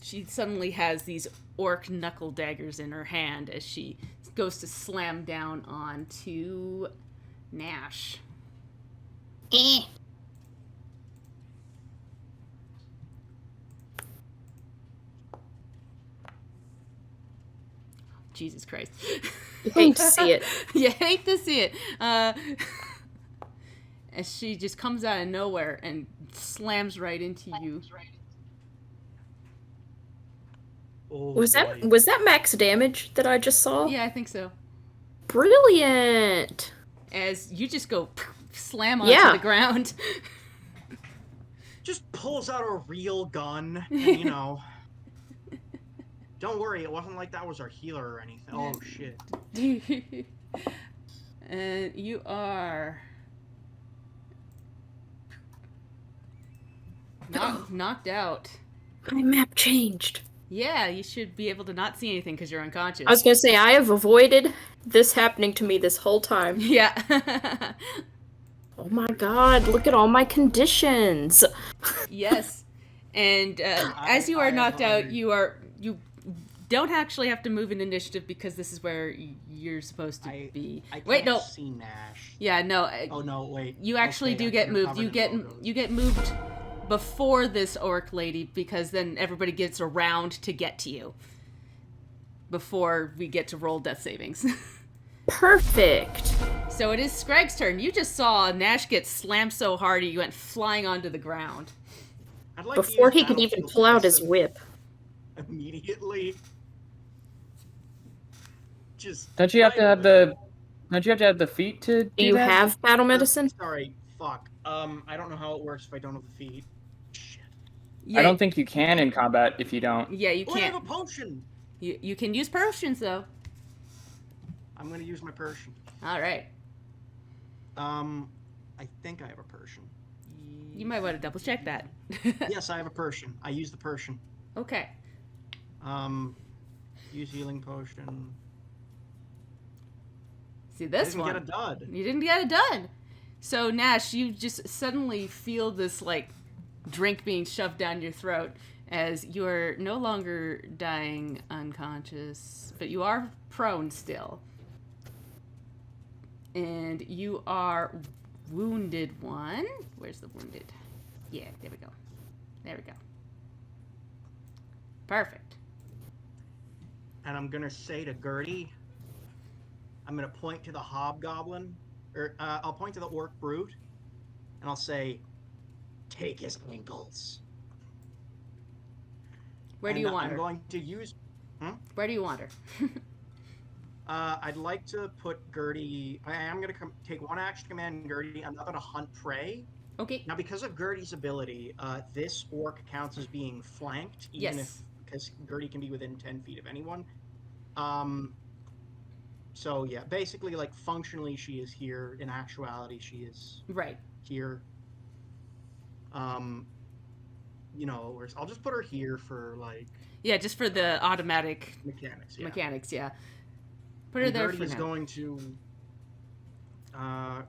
she suddenly has these orc knuckle daggers in her hand as she goes to slam down onto Nash. Jesus Christ. You hate to see it. You hate to see it. As she just comes out of nowhere and slams right into you. Oh, Was boy. that max damage that I just saw? Yeah, I think so. Brilliant. As you just go slam onto Yeah. the ground. Just pulls out a real gun, and, you know. Don't worry, it wasn't like that was our healer or anything. Oh, shit. And you are knocked out. My map changed. Yeah, you should be able to not see anything because you're unconscious. I was gonna say, I have avoided this happening to me this whole time. Yeah. Oh my god, look at all my conditions. Yes. And as you are knocked out, you don't actually have to move in initiative because this is where you're supposed to be. I can't Wait, no. see Nash. Yeah, no. Oh, no, wait. You actually Okay, do I get can moved. recover You the get photos. you get moved before this orc lady because then everybody gets around to get to you before we get to roll death savings. Perfect. So it is Scragg's turn. You just saw Nash get slammed so hard he went flying onto the ground. I'd like to Before use he could even Battlefield pull out his Medicine whip. immediately. Just Don't you have to have the feet to do Do you that? have battle medicine? Sorry, fuck. I don't know how it works if I don't have the feet. Shit. Yeah, I don't think you can in combat if you don't. Yeah, you Oh, I have can't. a potion. You can use potions though. I'm gonna use my Persian. All right. I think I have a Persian. You might want to double check that. Yes, I have a Persian. I use the Persian. Okay. Use healing potion. See I this didn't one. get a dud. You didn't get it done. So Nash, you just suddenly feel this like drink being shoved down your throat, as you're no longer dying unconscious, but you are prone still. And you are wounded one. Where's the wounded? Yeah, there we go. There we go. Perfect. And I'm gonna say to Gertie, I'm gonna point to the hobgoblin, or I'll point to the orc brute, and I'll say, "Take his ankles." Where do you want I'm her? going to use. Where do you want her? I'd like to put Gertie. I am gonna take one action to command Gertie. I'm not gonna hunt prey. Okay. Now, because of Gertie's ability, this orc counts as being flanked, even Yes. because Gertie can be within 10 feet of anyone. So yeah, basically, like functionally, she is here. In actuality, she is Right. here. You know, or I'll just put her here for like Yeah, just for the automatic mechanics. Yeah. mechanics, yeah. Put her And there Gertie for is now. going to. How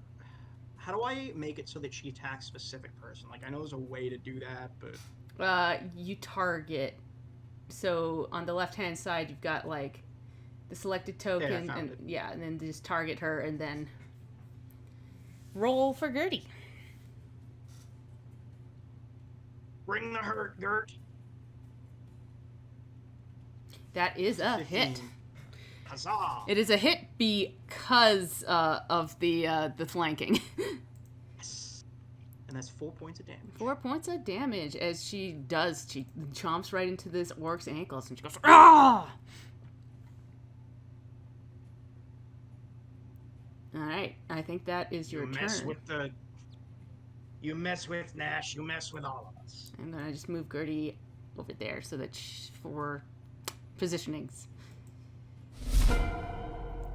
do I make it so that she attacks a specific person? Like, I know there's a way to do that, but You target. So on the left-hand side, you've got like the selected token, found and it. yeah, and then just target her, and then roll for Gertie. bring the hurt, Gert. That is a 15. hit. Huzzah! It is a hit because of the flanking. Yes. And that's 4 points of damage. 4 points of damage as she chomps right into this orc's ankles, and she goes, "Ah!" All right, I think that is your You mess turn. with the. You mess with Nash. You mess with all of us. I'm gonna just move Gertie over there so that for positionings.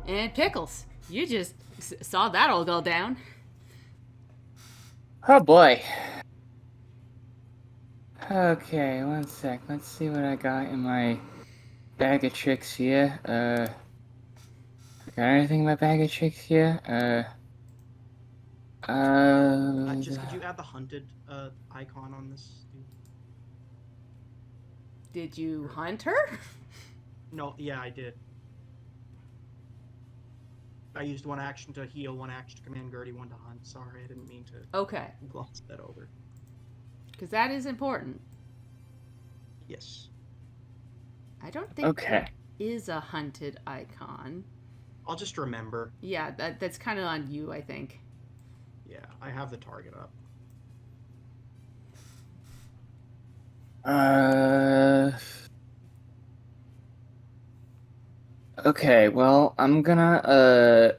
And Pickles, you just saw that all go down. Oh boy. Okay, one sec. Let's see what I got in my bag of tricks here. Got anything in my bag of tricks here? Just could you add the hunted icon on this? Did you hunt her? No, yeah, I did. I used one action to heal, one action to command Gertie, one to hunt. Sorry, I didn't mean to Okay, gloss that over. because that is important. Yes. I don't think Okay. there is a hunted icon. I'll just remember. Yeah, that's kind of on you, I think. Yeah, I have the target up. Okay, well, I'm gonna,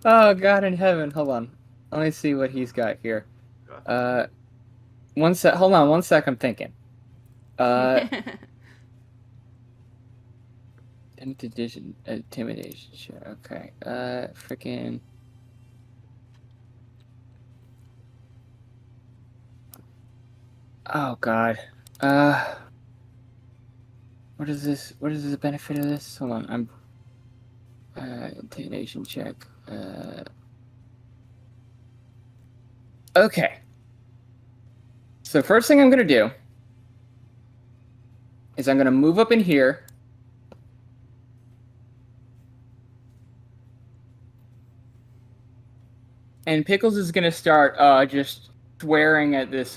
Oh, God in heaven, hold on. Let me see what he's got here. Hold on, 1 sec, I'm thinking. Intimidation, sure, okay. Freaking... Oh, God. What is this? What is the benefit of this? Hold on, I'm... intimidation check. Okay. So first thing I'm gonna do is I'm gonna move up in here. And Pickles is gonna start just swearing at this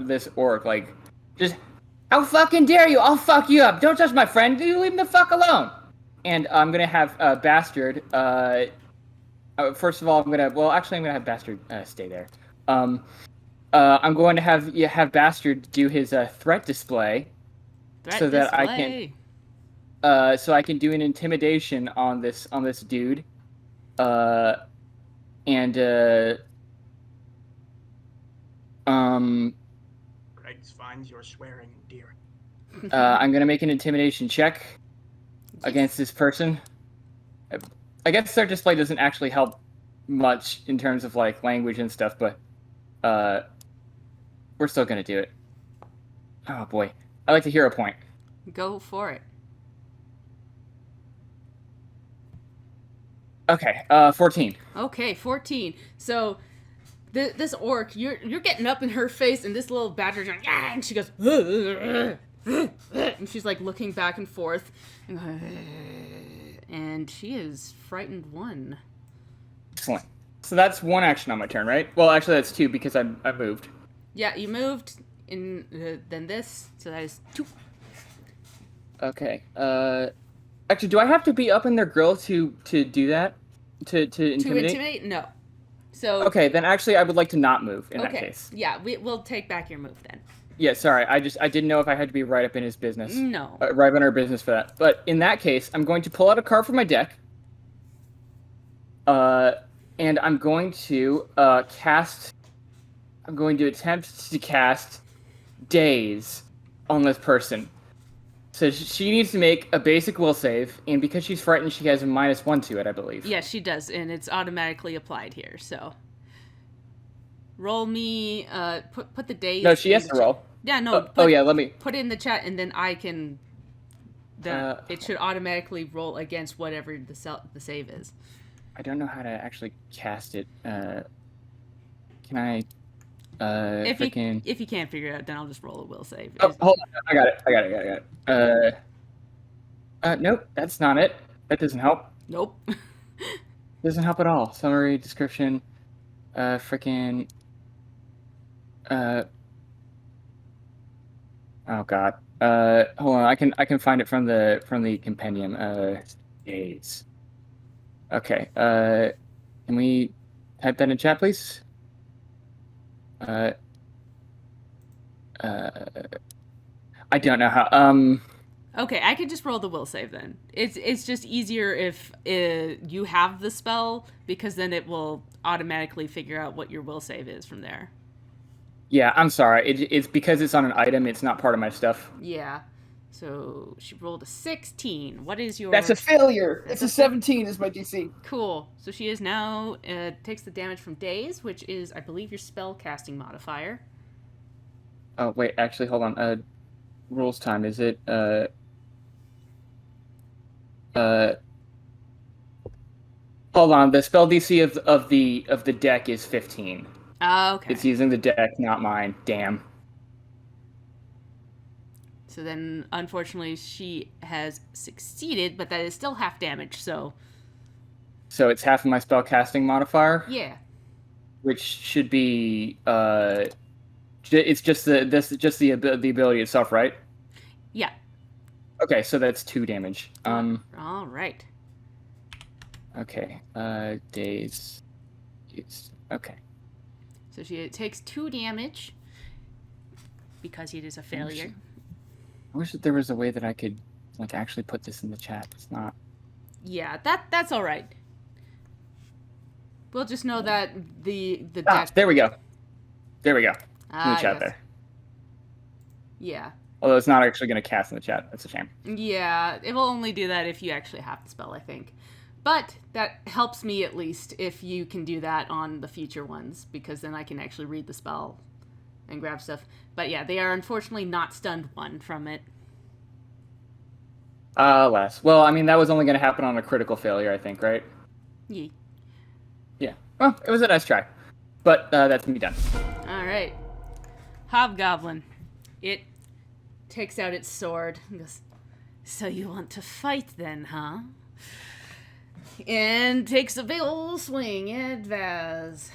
this orc, like, just, how fucking dare you! I'll fuck you up! Don't touch my friend! You leave him the fuck alone! And I'm gonna have Bastard. First of all, I'm gonna have Bastard stay there. I'm going to have Bastard do his threat display, that I can, so I can do an intimidation on this dude, Greg finds your swearing endearing. I'm gonna make an intimidation check against this person. I guess their display doesn't actually help much in terms of like language and stuff, but we're still gonna do it. Oh boy, I like to hear a point. Go for it. Okay, 14. Okay, 14. So this orc, you're getting up in her face, and this little badger's like, ah, and she goes, and she's like looking back and forth, and she is frightened 1. Excellent. So that's 1 action on my turn, right? Well, actually, that's 2 because I moved. Yeah, you moved in then this, so that is 2. Okay. Actually, do I have to be up in their grill to do that? To intimidate? To intimidate? No. So Okay, then actually I would like to not move in that case. Yeah, we'll take back your move then. Yeah, sorry. I didn't know if I had to be right up in his business. No. Right up in our business for that. But in that case, I'm going to pull out a card from my deck. And I'm going to cast. I'm going to attempt to cast Daze on this person. So she needs to make a basic will save, and because she's frightened, she has a -1 to it, I believe. Yes, she does, and it's automatically applied here. So roll me. Put the days. No, she has to roll. Yeah, no. Let me put it in the chat, and then I can. It should automatically roll against whatever the save is. I don't know how to actually cast it. Can I? If you can't figure it out, then I'll just roll a will save. Oh, hold on. I got it. Nope, that's not it. That doesn't help. Nope. Doesn't help at all. Summary, description, freaking. Oh God. Hold on. I can find it from the compendium. Days. Okay. Can we type that in chat, please? I don't know how. Okay, I could just roll the will save then. It's just easier if you have the spell, because then it will automatically figure out what your will save is from there. Yeah, I'm sorry. It's because it's on an item. It's not part of my stuff. Yeah. So she rolled a 16. What is your... That's a failure. It's a 17 is my DC. Cool. So she is now... takes the damage from Daze, which is, I believe, your spell casting modifier. Oh, wait. Actually, hold on. Rules time. Is it... Hold on. The spell DC of the deck is 15. Okay. It's using the deck, not mine. Damn. So then, unfortunately, she has succeeded, but that is still half damage, so... So it's half of my spell casting modifier? Yeah. Which should be, it's just the ability itself, right? Yeah. Okay, so that's 2 damage. All right. Okay, days used. Okay. So she takes 2 damage, because it is a failure. I wish that there was a way that I could, like, actually put this in the chat. It's not. Yeah, that's all right. We'll just know that the deck... There we go. There we go. In the chat yes. there. Yeah. Although it's not actually going to cast in the chat. That's a shame. Yeah, it will only do that if you actually have the spell, I think. But that helps me at least if you can do that on the future ones, because then I can actually read the spell and grab stuff. But yeah, they are unfortunately not stunned 1 from it. Less. Well, I mean, that was only going to happen on a critical failure, I think, right? Yeah. Yeah. Well, it was a nice try. But that's me done. All right. Hobgoblin. It takes out its sword and goes, "So you want to fight then, huh?" And takes a big ol' swing at Vaz.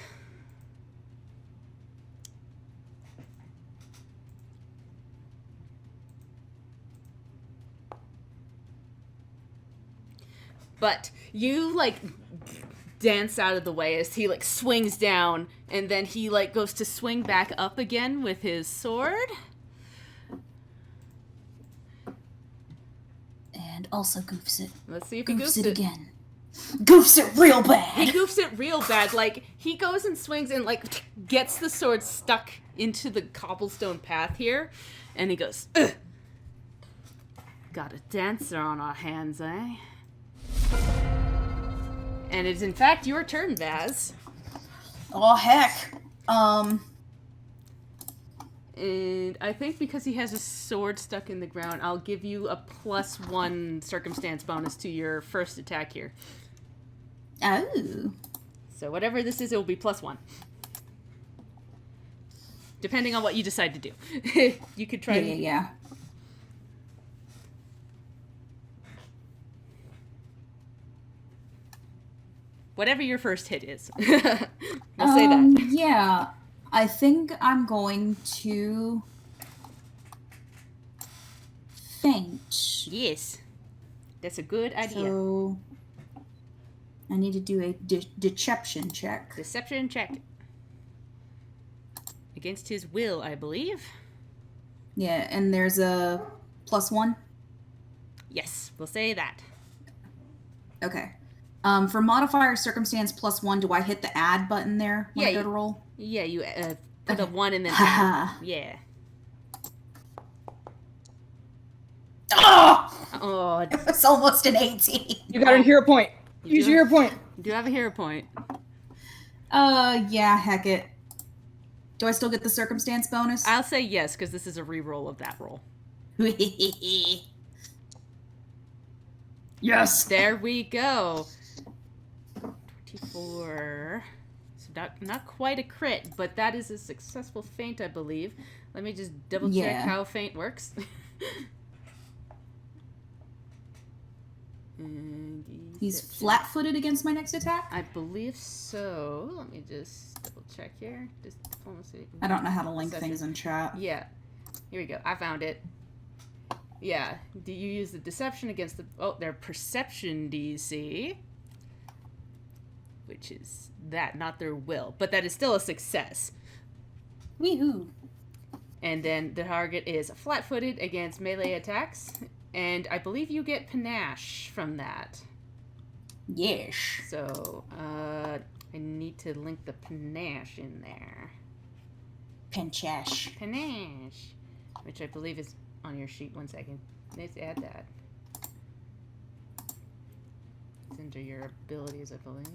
But you, like, dance out of the way as he, like, swings down, and then he, like, goes to swing back up again with his sword. And also goofs it. Let's see if he Goofs goofs it it. again. Goofs it real bad. He goofs it real bad. Like, he goes and swings and, like, gets the sword stuck into the cobblestone path here, and he goes, "Ugh. Got a dancer on our hands, eh?" And it's in fact your turn, Vaz. Oh heck. And I think because he has a sword stuck in the ground, I'll give you a +1 circumstance bonus to your first attack here. Oh. So whatever this is, it will be +1. depending on what you decide to do. You could try. Yeah. Whatever your first hit is. We'll say that. Yeah. I think I'm going to faint. Yes. That's a good idea. So I need to do a deception check. Deception check. Against his will, I believe. Yeah, and there's a +1. Yes, we'll say that. Okay. For modifier circumstance +1, do I hit the add button there when I go to roll? Yeah, you put a 1 and then Haha. add. Yeah. Oh! Oh, It's almost an 18. You got a hero point. Use your hero point. you do have a hero point. Yeah, heck it. Do I still get the circumstance bonus? I'll say yes, because this is a reroll of that roll. Yes. There we go. 24. So not quite a crit, but that is a successful feint, I believe. Let me just double check Yeah. how feint works. And He's deception. flat-footed against my next attack? I believe so. Let me just double check here. Just diplomacy. I don't know how to link Deception. things in chat. Yeah. Here we go. I found it. Yeah. Do you use the deception against their perception DC? Which is that, not their will. But that is still a success. Weehoo. And then the target is flat-footed against melee attacks. And I believe you get panache from that. Yes. So, I need to link the panache in there. Pinchash. Panache. Which I believe is on your sheet. 1 second. Let's add that. It's under your abilities, I believe.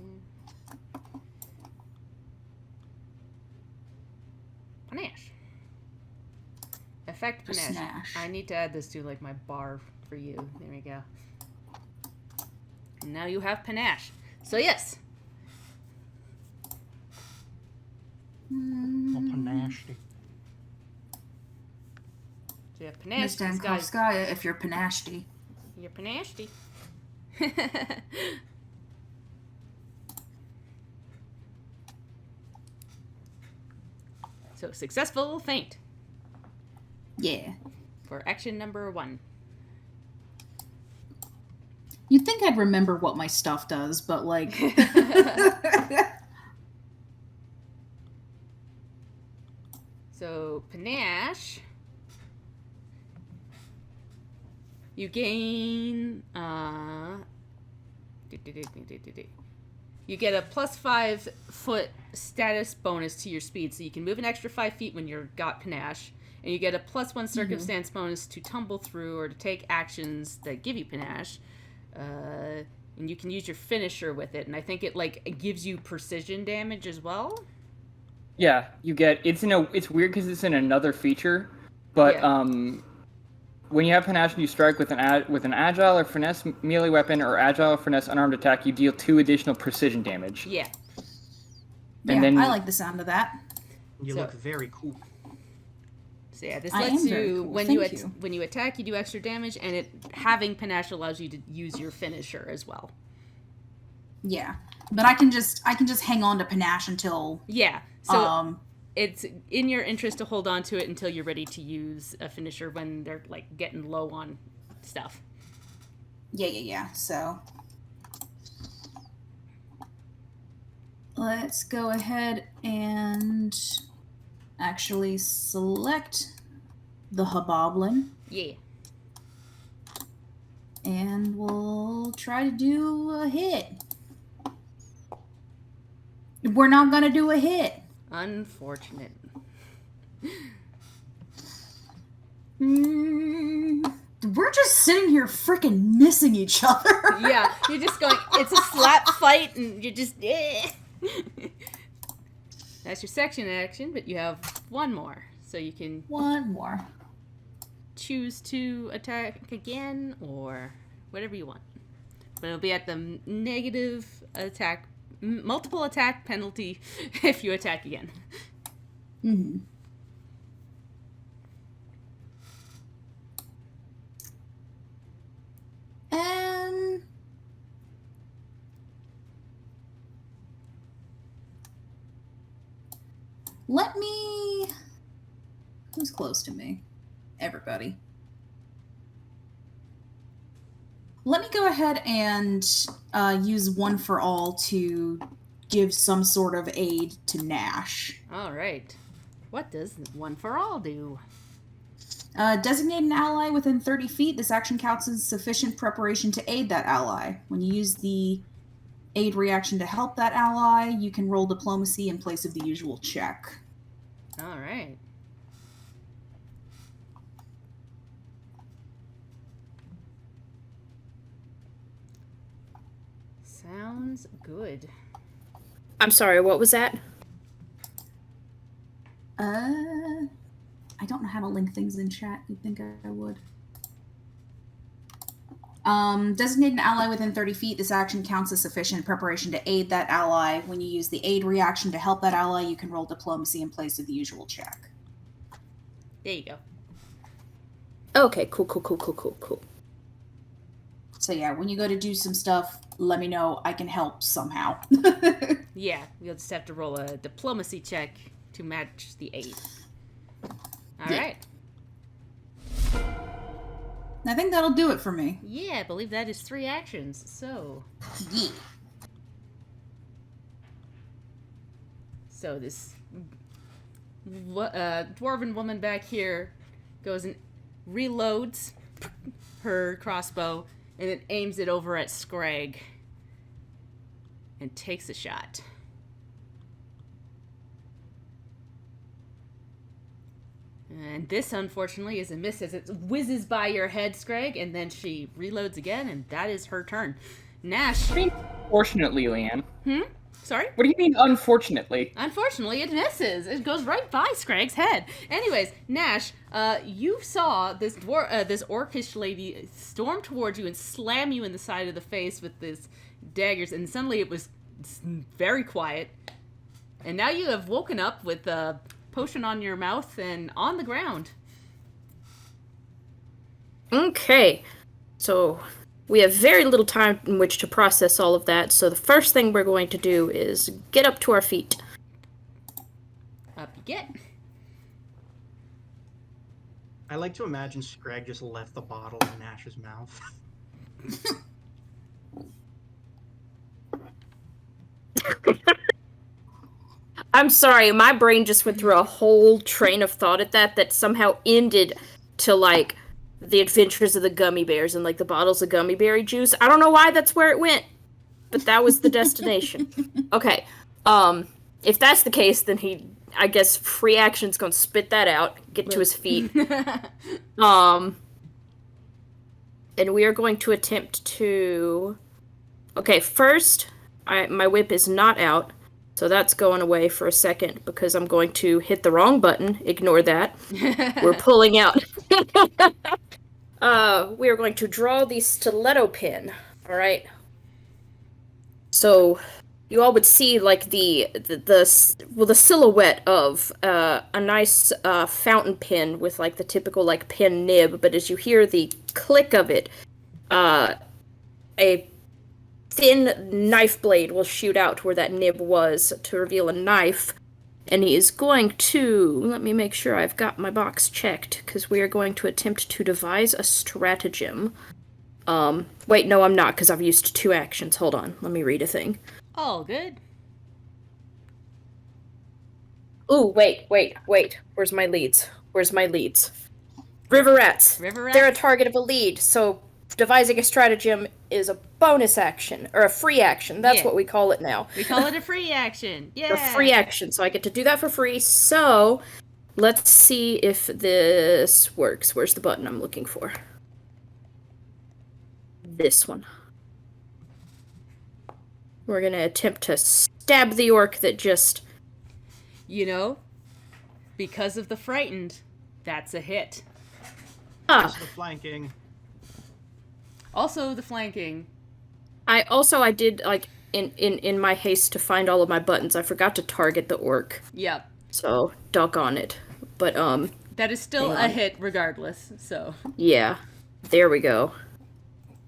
Panache. Effect Or panache. snash. I need to add this to like my bar for you. There we go. And now you have panache. So yes. Panache. So you have panache. Miss This guy's- Dankovskaya, if you're panashty. You're panache. So successful feint Yeah. for action number 1. You'd think I'd remember what my stuff does, but like... So panache. You gain you get a +5 foot status bonus to your speed, so you can move an extra 5 feet when you're got panache, and you get a +1 circumstance bonus to tumble through or to take actions that give you panache, and you can use your finisher with it. And I think it gives you precision damage as well. Yeah, you get it's weird because it's in another feature, but Yeah. When you have panache and you strike with an agile or finesse melee weapon or agile or finesse unarmed attack, you deal 2 additional precision damage. Yeah. yeah, And then- I like the sound of that. You So- look very cool. So yeah, this I lets am very you cool. when Thank you you. when you attack, you do extra damage, and having panache allows you to use your finisher as well. Yeah. But I can just hang on to panache until Yeah. So – it's in your interest to hold on to it until you're ready to use a finisher when they're like getting low on stuff. Yeah. So let's go ahead and actually select the Hoboblin, Yeah. and we'll try to do a hit. We're not going to do a hit. Unfortunate. We're just sitting here freaking missing each other. Yeah, you're just going. It's a slap fight, and you're just. That's your section action, but you have one more, so you can One more. choose to attack again or whatever you want. But it'll be at the negative attack, multiple attack penalty if you attack again. Mm-hmm. Let me... Who's close to me? Everybody. Let me go ahead and use One for All to give some sort of aid to Nash. All right. What does One for All do? Designate an ally within 30 feet. This action counts as sufficient preparation to aid that ally. When you use the aid reaction to help that ally, you can roll diplomacy in place of the usual check. All right. Sounds good. I'm sorry, what was that? I don't know how to link things in chat. You'd think I would. Designate an ally within 30 feet. This action counts as sufficient preparation to aid that ally. When you use the aid reaction to help that ally, you can roll diplomacy in place of the usual check. There you go. Okay, cool. So yeah, when you go to do some stuff, let me know. I can help somehow. Yeah, you'll just have to roll a diplomacy check to match the aid. All right. I think that'll do it for me. Yeah, I believe that is 3 actions. So Yeah. So this dwarven woman back here goes and reloads her crossbow and then aims it over at Scrag and takes a shot. And this, unfortunately, is a miss as it whizzes by your head, Scrag, and then she reloads again, and that is her turn. Nash. Unfortunately, Leanne. Sorry? What do you mean, unfortunately? Unfortunately, it misses. It goes right by Scrag's head. Anyways, Nash, you saw this this orcish lady storm towards you and slam you in the side of the face with this daggers, and suddenly it was very quiet. And now you have woken up with a potion on your mouth and on the ground. Okay, so we have very little time in which to process all of that, so the first thing we're going to do is get up to our feet. Up you get. I like to imagine Scrag just left the bottle in Nash's mouth. I'm sorry, my brain just went through a whole train of thought at that somehow ended to, like, the adventures of the gummy bears and, like, the bottles of gummy berry juice. I don't know why that's where it went, but that was the destination. Okay, if that's the case, then I guess free action's gonna spit that out, get to his feet. And we are going to attempt to... Okay, first, my whip is not out. So that's going away for a second because I'm going to hit the wrong button. Ignore that. We're pulling out. We are going to draw the stiletto pin. All right. So you all would see like the silhouette of a nice fountain pen with like the typical like pen nib, but as you hear the click of it, a thin knife blade will shoot out where that nib was to reveal a knife, and he is going to... Let me make sure I've got my box checked, because we are going to attempt to devise a stratagem. Wait, no, I'm not, because I've used 2 actions. Hold on, let me read a thing. All good. Ooh, wait. Where's my leads? River rats. They're a target of a lead, so devising a stratagem is a bonus action, or a free action. That's what we call it now. We call it a free action. Yeah. A free action, so I get to do that for free. So, let's see if this works. Where's the button I'm looking for? This one. We're gonna attempt to stab the orc that just... You know, because of the frightened, that's a hit. Just the flanking. Also, the flanking. I did, like, in my haste to find all of my buttons, I forgot to target the orc. Yep. So, doggone it. But, that is still a hit regardless, so. Yeah. There we go.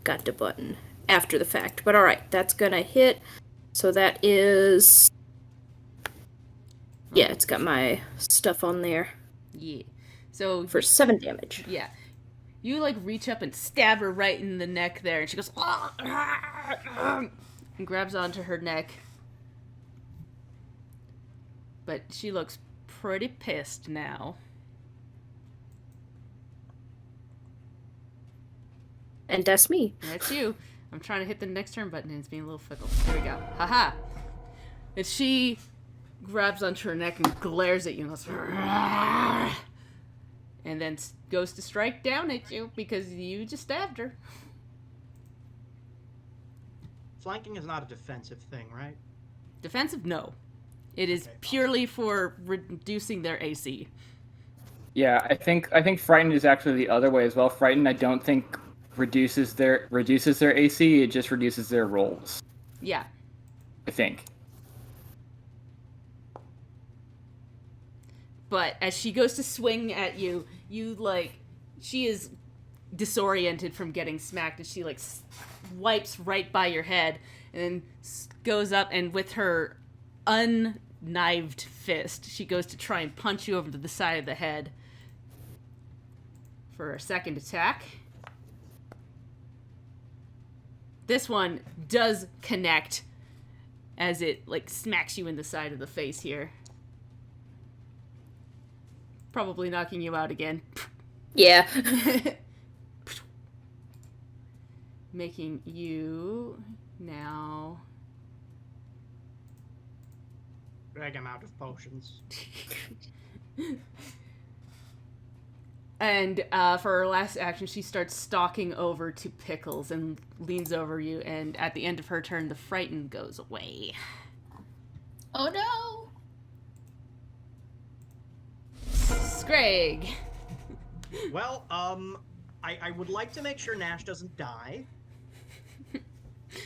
Got the button. After the fact. But alright, that's gonna hit. So that is... Yeah, it's got my stuff on there Yeah. So for 7 damage. yeah, you like reach up and stab her right in the neck there, and she goes and grabs onto her neck. But she looks pretty pissed now. And that's me. That's you. I'm trying to hit the next turn button and it's being a little fickle. There we go. Haha. And she grabs onto her neck and glares at you and goes, and then goes to strike down at you because you just stabbed her. Flanking is not a defensive thing, right? Defensive? No. It is purely for reducing their AC. Yeah, I think frightened is actually the other way as well. Frightened, I don't think reduces their AC. It just reduces their rolls. Yeah. I think. But as she goes to swing at you, she is disoriented from getting smacked, and she wipes right by your head, and then goes up and with her unknived fist, she goes to try and punch you over to the side of the head for a second attack. This one does connect as it smacks you in the side of the face here. Probably knocking you out again. Yeah. Making you now... Drag him out of potions. And for her last action, she starts stalking over to Pickles and leans over you, and at the end of her turn, the frighten goes away. Oh no! Scrag. Well, I would like to make sure Nash doesn't die.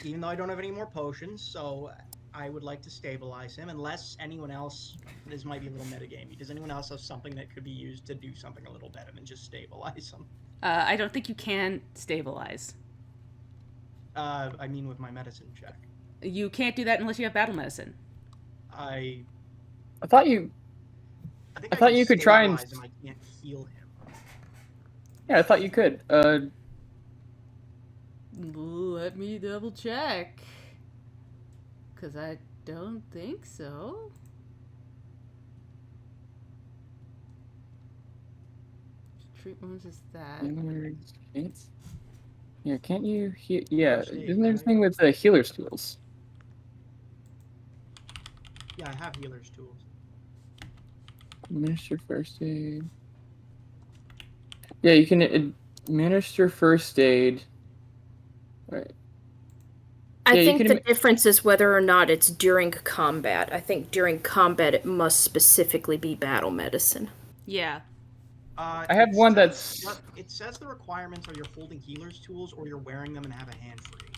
Even though I don't have any more potions, so I would like to stabilize him, unless anyone else... This might be a little metagamey. Does anyone else have something that could be used to do something a little better than just stabilize him? I don't think you can stabilize. I mean with my medicine check. You can't do that unless you have battle medicine. I thought you could try and... stabilize him, I can't heal him. Yeah, I thought you could. Let me double check. Because I don't think so. Treat wounds is that. Yeah, can't you heal? Yeah, isn't there a thing with the healer's tools? Yeah, I have healer's tools. Administer first aid. Yeah, you can administer first aid. Right. I Yeah, think the difference is whether or not it's during combat. I think during combat it must specifically be battle medicine. Yeah. I have one that's... It says the requirements are you're holding healer's tools or you're wearing them and have a hand free.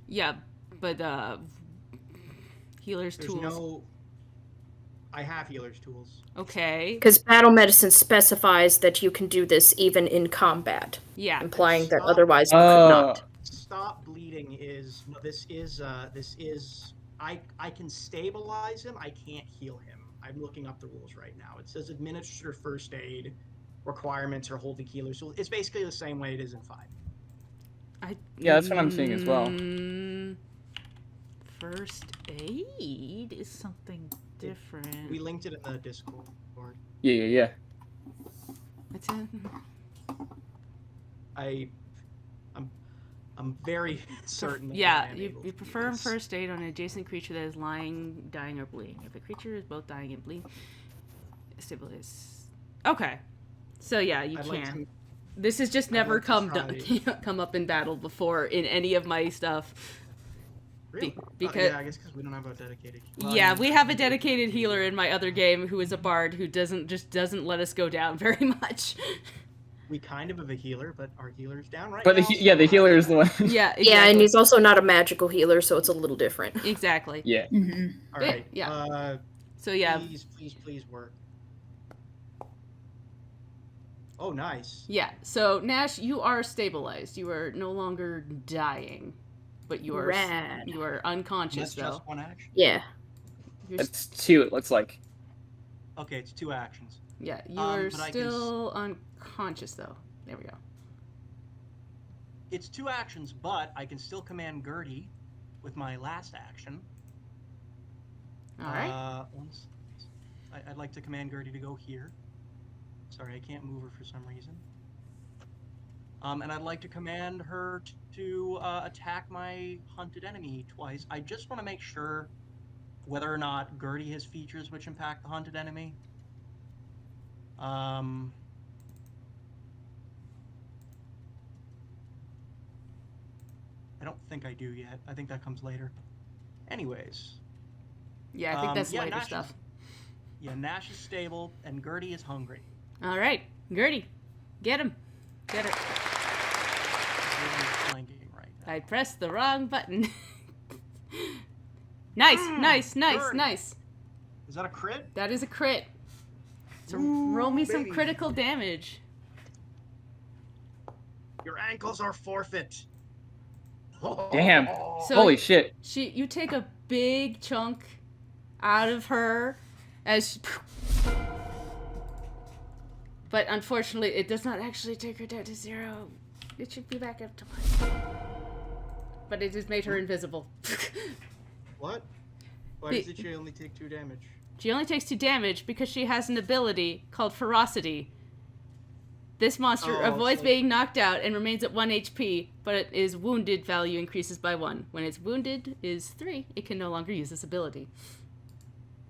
Yeah, but healer's There's tools. no... I have healer's tools. Okay. Because battle medicine specifies that you can do this even in combat. Yeah. Implying that otherwise you could not. Stop bleeding is... No, this is... I can stabilize him, I can't heal him. I'm looking up the rules right now. It says administer first aid, requirements are holding healers. So it's basically the same way it is in 5. Yeah, that's what I'm seeing as well. First aid is something different. We linked it in the Discord. Yeah. It's in... I'm very certain. That Yeah, you perform first aid on an adjacent creature that is lying, dying, or bleeding. If a creature is both dying and bleeding, stabilize. Okay, so yeah, you can. This has just never come up in battle before in any of my stuff. Really? Because yeah, I guess because we don't have a dedicated. Yeah, we have a dedicated healer in my other game who is a bard who doesn't let us go down very much. We kind of have a healer, but our healer's down right now. But the healer is the one. Yeah, exactly. Yeah, and he's also not a magical healer, so it's a little different. Exactly. Yeah. Mm-hmm. All right. Yeah. So yeah. Please work. Oh, nice. Yeah. So Nash, you are stabilized. You are no longer dying, but you are unconscious. That's just one action. Yeah. That's 2. It looks like. Okay, it's 2 actions. Yeah, you're but I can still unconscious, though. There we go. It's 2 actions, but I can still command Gertie with my last action. All right. I'd like to command Gertie to go here. Sorry, I can't move her for some reason. And I'd like to command her to attack my hunted enemy twice. I just want to make sure whether or not Gertie has features which impact the hunted enemy. I don't think I do yet. I think that comes later. Anyways. Yeah, I think that's later Nash stuff. Yeah, Nash is stable, and Gertie is hungry. All right, Gertie, get him. Get her. Flanking right now. I pressed the wrong button. Nice. Gertie. Is that a crit? That is a crit. So roll me some critical damage. Your ankles are forfeit. Damn. So Holy shit. You take a big chunk out of her as but unfortunately it does not actually take her down to 0. It should be back up to 1. But it has made her invisible. What? Why does she only take 2 damage? She only takes 2 damage because she has an ability called Ferocity. This monster avoids being knocked out and remains at 1 HP, but it is wounded value increases by 1. When it's wounded is 3, it can no longer use this ability.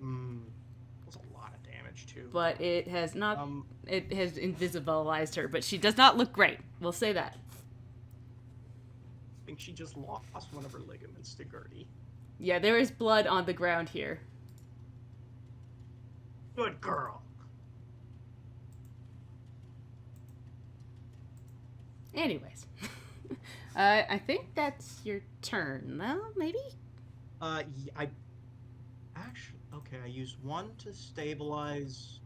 That's a lot of damage too. But it has not. It has invisibilized her, but she does not look great. We'll say that. I think she just lost one of her ligaments to Gertie. Yeah, there is blood on the ground here. Good girl. Anyways, I think that's your turn. Well, maybe. I actually I used 1 to stabilize.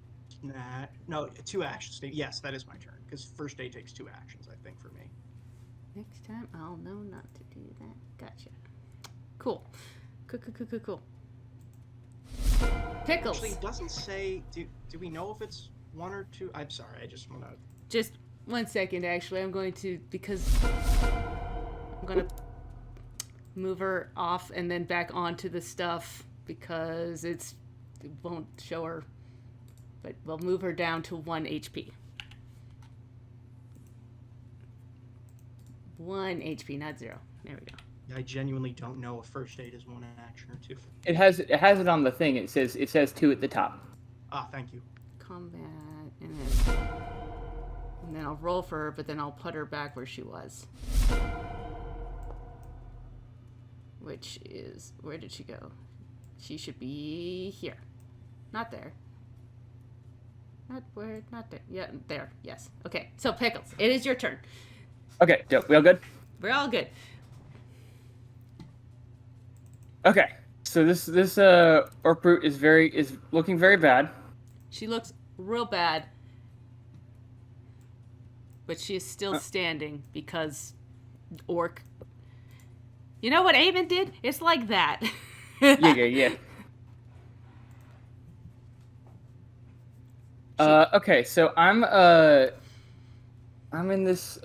No, 2 actions. Yes, that is my turn because first aid takes 2 actions. I think for me. Next time, I'll know not to do that. Gotcha. Cool. Cool. Pickles. Actually, it doesn't say. Do we know if it's 1 or 2? I'm sorry. I just want to. Just 1 second, actually. I'm going to move her off and then back onto the stuff because it won't show her. But we'll move her down to 1 HP. 1 HP, not 0. There we go. I genuinely don't know if first aid is 1 action or 2. It has it on the thing. It says 2 at the top. Thank you. Combat, and then I'll roll for her, but then I'll put her back where she was. Which is, where did she go? She should be here. Not there. Not there. Yeah, there. Yes. Okay, so Pickles, it is your turn. Okay, dope. We all good? We're all good. Okay. So this orc brute is looking very bad. She looks real bad. But she is still standing because orc. You know what Eamon did? It's like that. Yeah. Okay, so I'm in this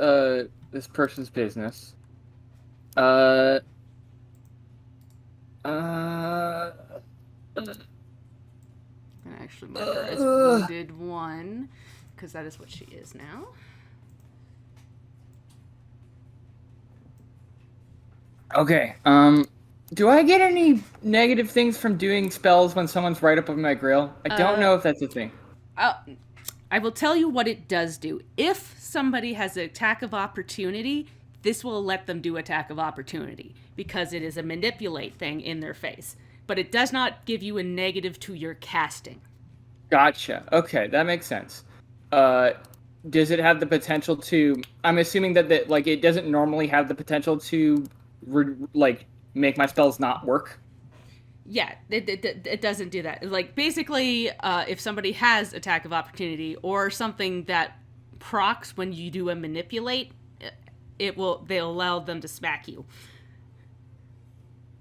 person's business. I'm gonna actually mark her as wounded 1, because that is what she is now. Okay. Do I get any negative things from doing spells when someone's right up on my grill? I don't know if that's a thing. I will tell you what it does do. If somebody has an attack of opportunity, this will let them do attack of opportunity because it is a manipulate thing in their face. But it does not give you a negative to your casting. Gotcha. Okay, that makes sense. Does it have the potential to? I'm assuming that it doesn't normally have the potential to make my spells not work. Yeah, it doesn't do that. Like, basically, if somebody has attack of opportunity or something that procs when you do a manipulate, they'll allow them to smack you.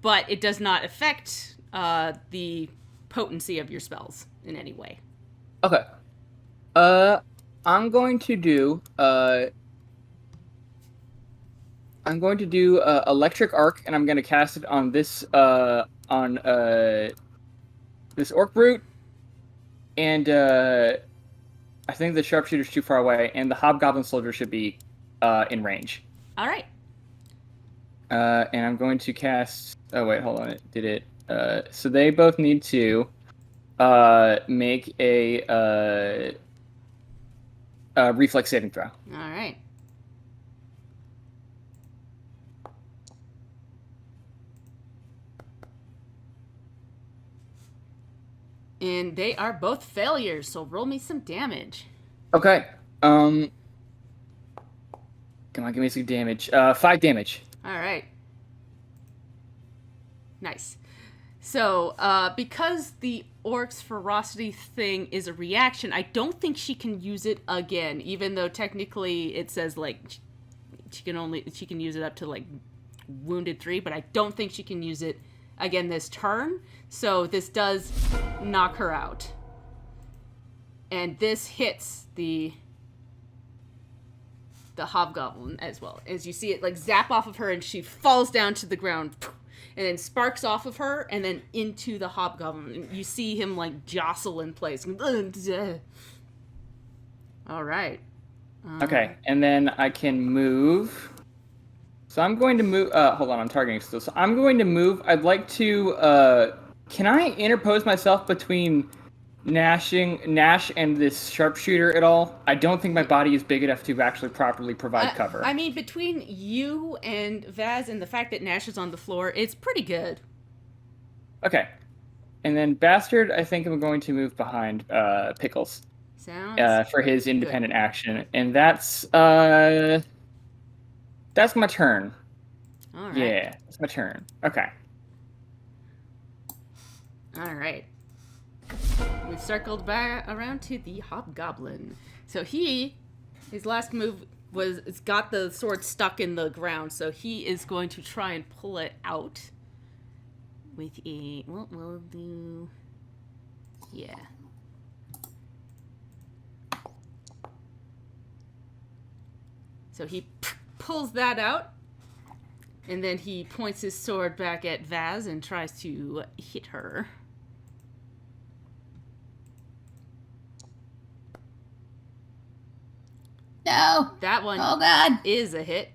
But it does not affect the potency of your spells in any way. Okay. I'm going to do electric arc, and I'm going to cast it on this this orc brute, and I think the sharpshooter's too far away, and the hobgoblin soldier should be in range. All right. And I'm going to cast. Oh wait, hold on. It did it. So they both need to make a reflex saving throw. All right. And they are both failures, so roll me some damage. Okay. Come on, give me some damage. 5 damage. All right. Nice. So, because the orc's ferocity thing is a reaction, I don't think she can use it again, even though technically it says, like, she can use it up to, like, wounded 3, but I don't think she can use it again this turn. So this does knock her out. And this hits the hobgoblin as well. As you see it, like, zap off of her, and she falls down to the ground. And then sparks off of her, and then into the hobgoblin. You see him, like, jostle in place. All right. Okay, and then I can move. So I'm going to move. Hold on, I'm targeting still. So I'm going to move. I'd like to. Can I interpose myself between Nash and this sharpshooter at all? I don't think my body is big enough to actually properly provide cover. I mean, between you and Vaz and the fact that Nash is on the floor, it's pretty good. Okay. And then Bastard, I think I'm going to move behind Pickles. Sounds for his independent action. And that's my turn. All right. Yeah, that's my turn. Okay. All right. We've circled back around to the hobgoblin. So his last move it's got the sword stuck in the ground, so he is going to try and pull it out with what we'll do, yeah. So he pulls that out, and then he points his sword back at Vaz and tries to hit her. No. That one Oh, God. is a hit.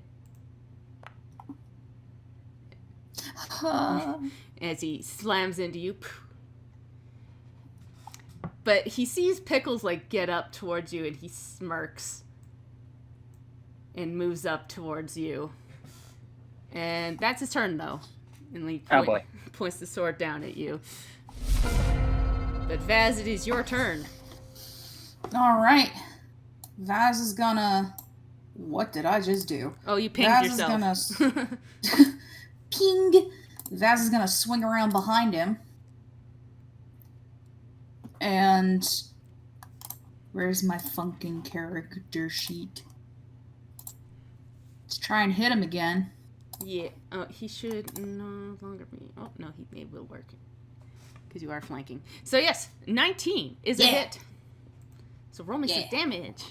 As he slams into you. But he sees Pickles, like, get up towards you, and he smirks and moves up towards you. And that's his turn, though. And he points the sword down at you. But Vaz, it is your turn. All right. Vaz is gonna... What did I just do? Oh, you pinged yourself. Vaz is gonna... Ping! Vaz is gonna swing around behind him. And... Where's my funkin' character sheet? Let's try and hit him again. Yeah. Oh, he should no longer be... Oh, no, it will work. Because you are flanking. So, yes, 19 is a hit. So roll me some damage.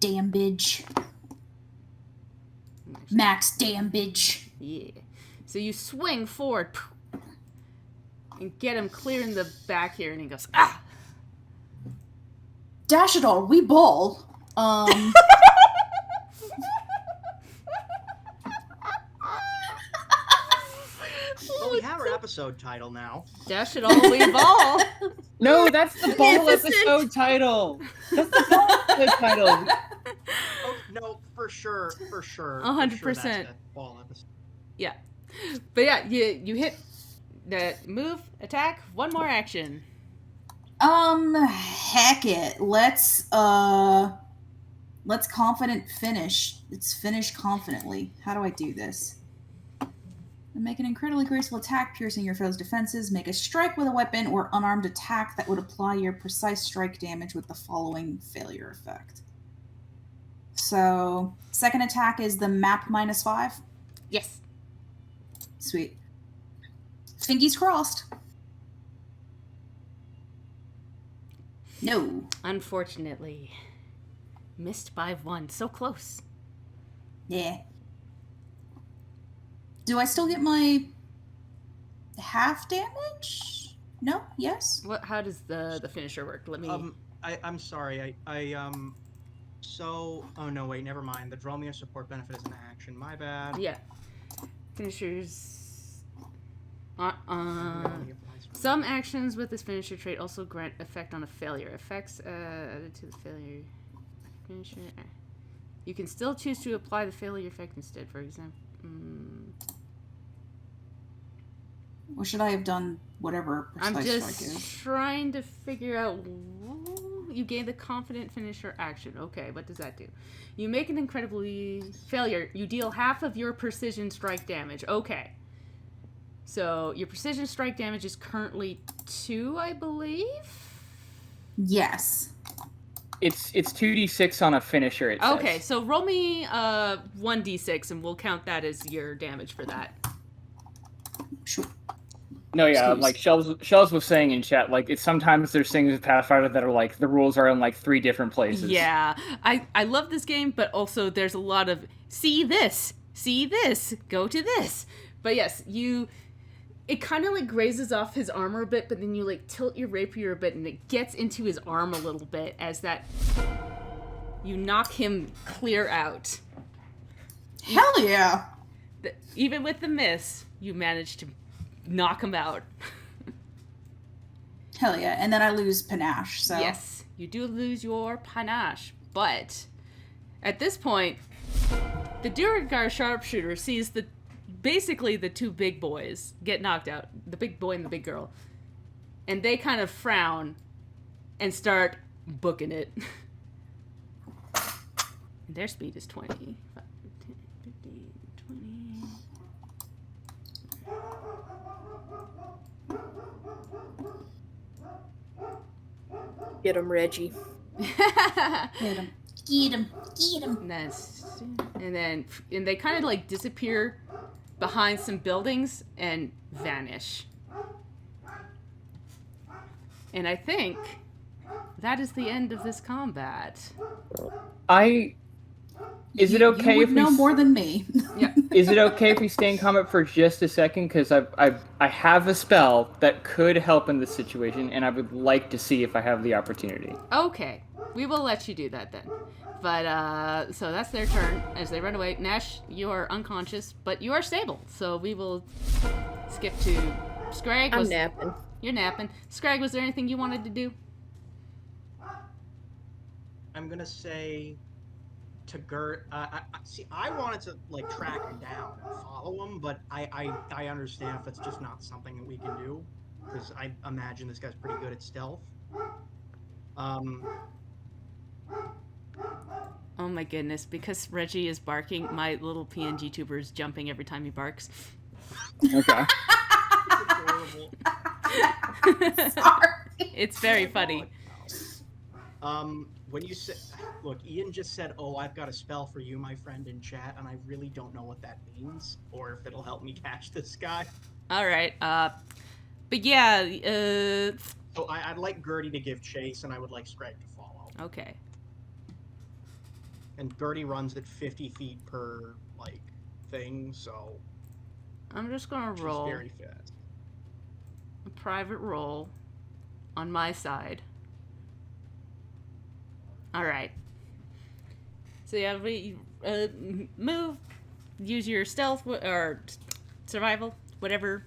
Damage. Max damage. Yeah. So you swing forward and get him clear in the back here, and he goes, ah! Dashador, we ball. Well, we have our episode title now. Dash it all, we ball. No, that's the ball episode title. That's the ball episode title. Oh, no, for sure. 100%. That's the ball episode. Yeah. But yeah, you hit that move, attack, one more action. Heck it. Let's confident finish. Let's finish confidently. How do I do this? Make an incredibly graceful attack, piercing your foe's defenses. Make a strike with a weapon or unarmed attack that would apply your precise strike damage with the following failure effect. So, second attack is the map -5? Yes. Sweet. Fingies crossed. No. Unfortunately. Missed by 1. So close. Yeah. Do I still get my half damage? No? Yes? How does the finisher work? Let me... I'm sorry. Oh no, wait, never mind. The draw me a support benefit is an action. My bad. Yeah. Finishers... Some actions with this finisher trait also grant effect on a failure. Effects added to the failure finisher. You can still choose to apply the failure effect instead, for example. Or should I have done whatever I'm precise strike just is? trying to figure out... You gain the confident finisher action. Okay, what does that do? You make an incredibly... Failure. You deal half of your precision strike damage. Okay. So, your precision strike damage is currently 2, I believe? Yes. It's 2d6 on a finisher, it says. Okay, so roll me 1d6 and we'll count that as your damage for that. Sure. No, yeah, Excuse. like Shells was saying in chat, like it's sometimes there's things with Pathfinder that are like the rules are in like 3 different places. Yeah, I love this game, but also there's a lot of see this, go to this. But yes, it kind of like grazes off his armor a bit, but then you like tilt your rapier a bit and it gets into his arm a little bit as that you knock him clear out. Hell yeah! Even with the miss, you manage to knock him out. Hell yeah. And then I lose panache, so... Yes, you do lose your panache, but at this point, the Duergar sharpshooter sees basically the 2 big boys get knocked out, the big boy and the big girl, and they kind of frown and start booking it. Their speed is 20. 5, 10, 15, 20. Get him, Reggie. Get him. Get him. Get him. And they kind of like disappear behind some buildings and vanish. And I think that is the end of this combat. Is it okay you if would we know more than me? Yeah. Is it okay if we stay in combat for just a second? Because I have a spell that could help in this situation, and I would like to see if I have the opportunity. Okay, we will let you do that then. But, so that's their turn as they run away. Nash, you are unconscious, but you are stable. So we will skip to Scrag. I'm napping. You're napping. Scrag, was there anything you wanted to do? I'm gonna say to Gert. I wanted to like track him down and follow him, but I understand if that's just not something that we can do, because I imagine this guy's pretty good at stealth. Oh my goodness, because Reggie is barking, my little PNG tuber is jumping every time he barks. Okay. Adorable. Sorry. It's very funny. When you said, look, Ian just said, "Oh, I've got a spell for you, my friend," in chat, and I really don't know what that means, or if it'll help me catch this guy. All right, but yeah, So I'd like Gertie to give chase, and I would like Scrag to follow. okay. And Gertie runs at 50 feet per, like, thing, so I'm just gonna she's roll very fast. a private roll on my side. All right. So yeah, we move, use your stealth or survival, whatever.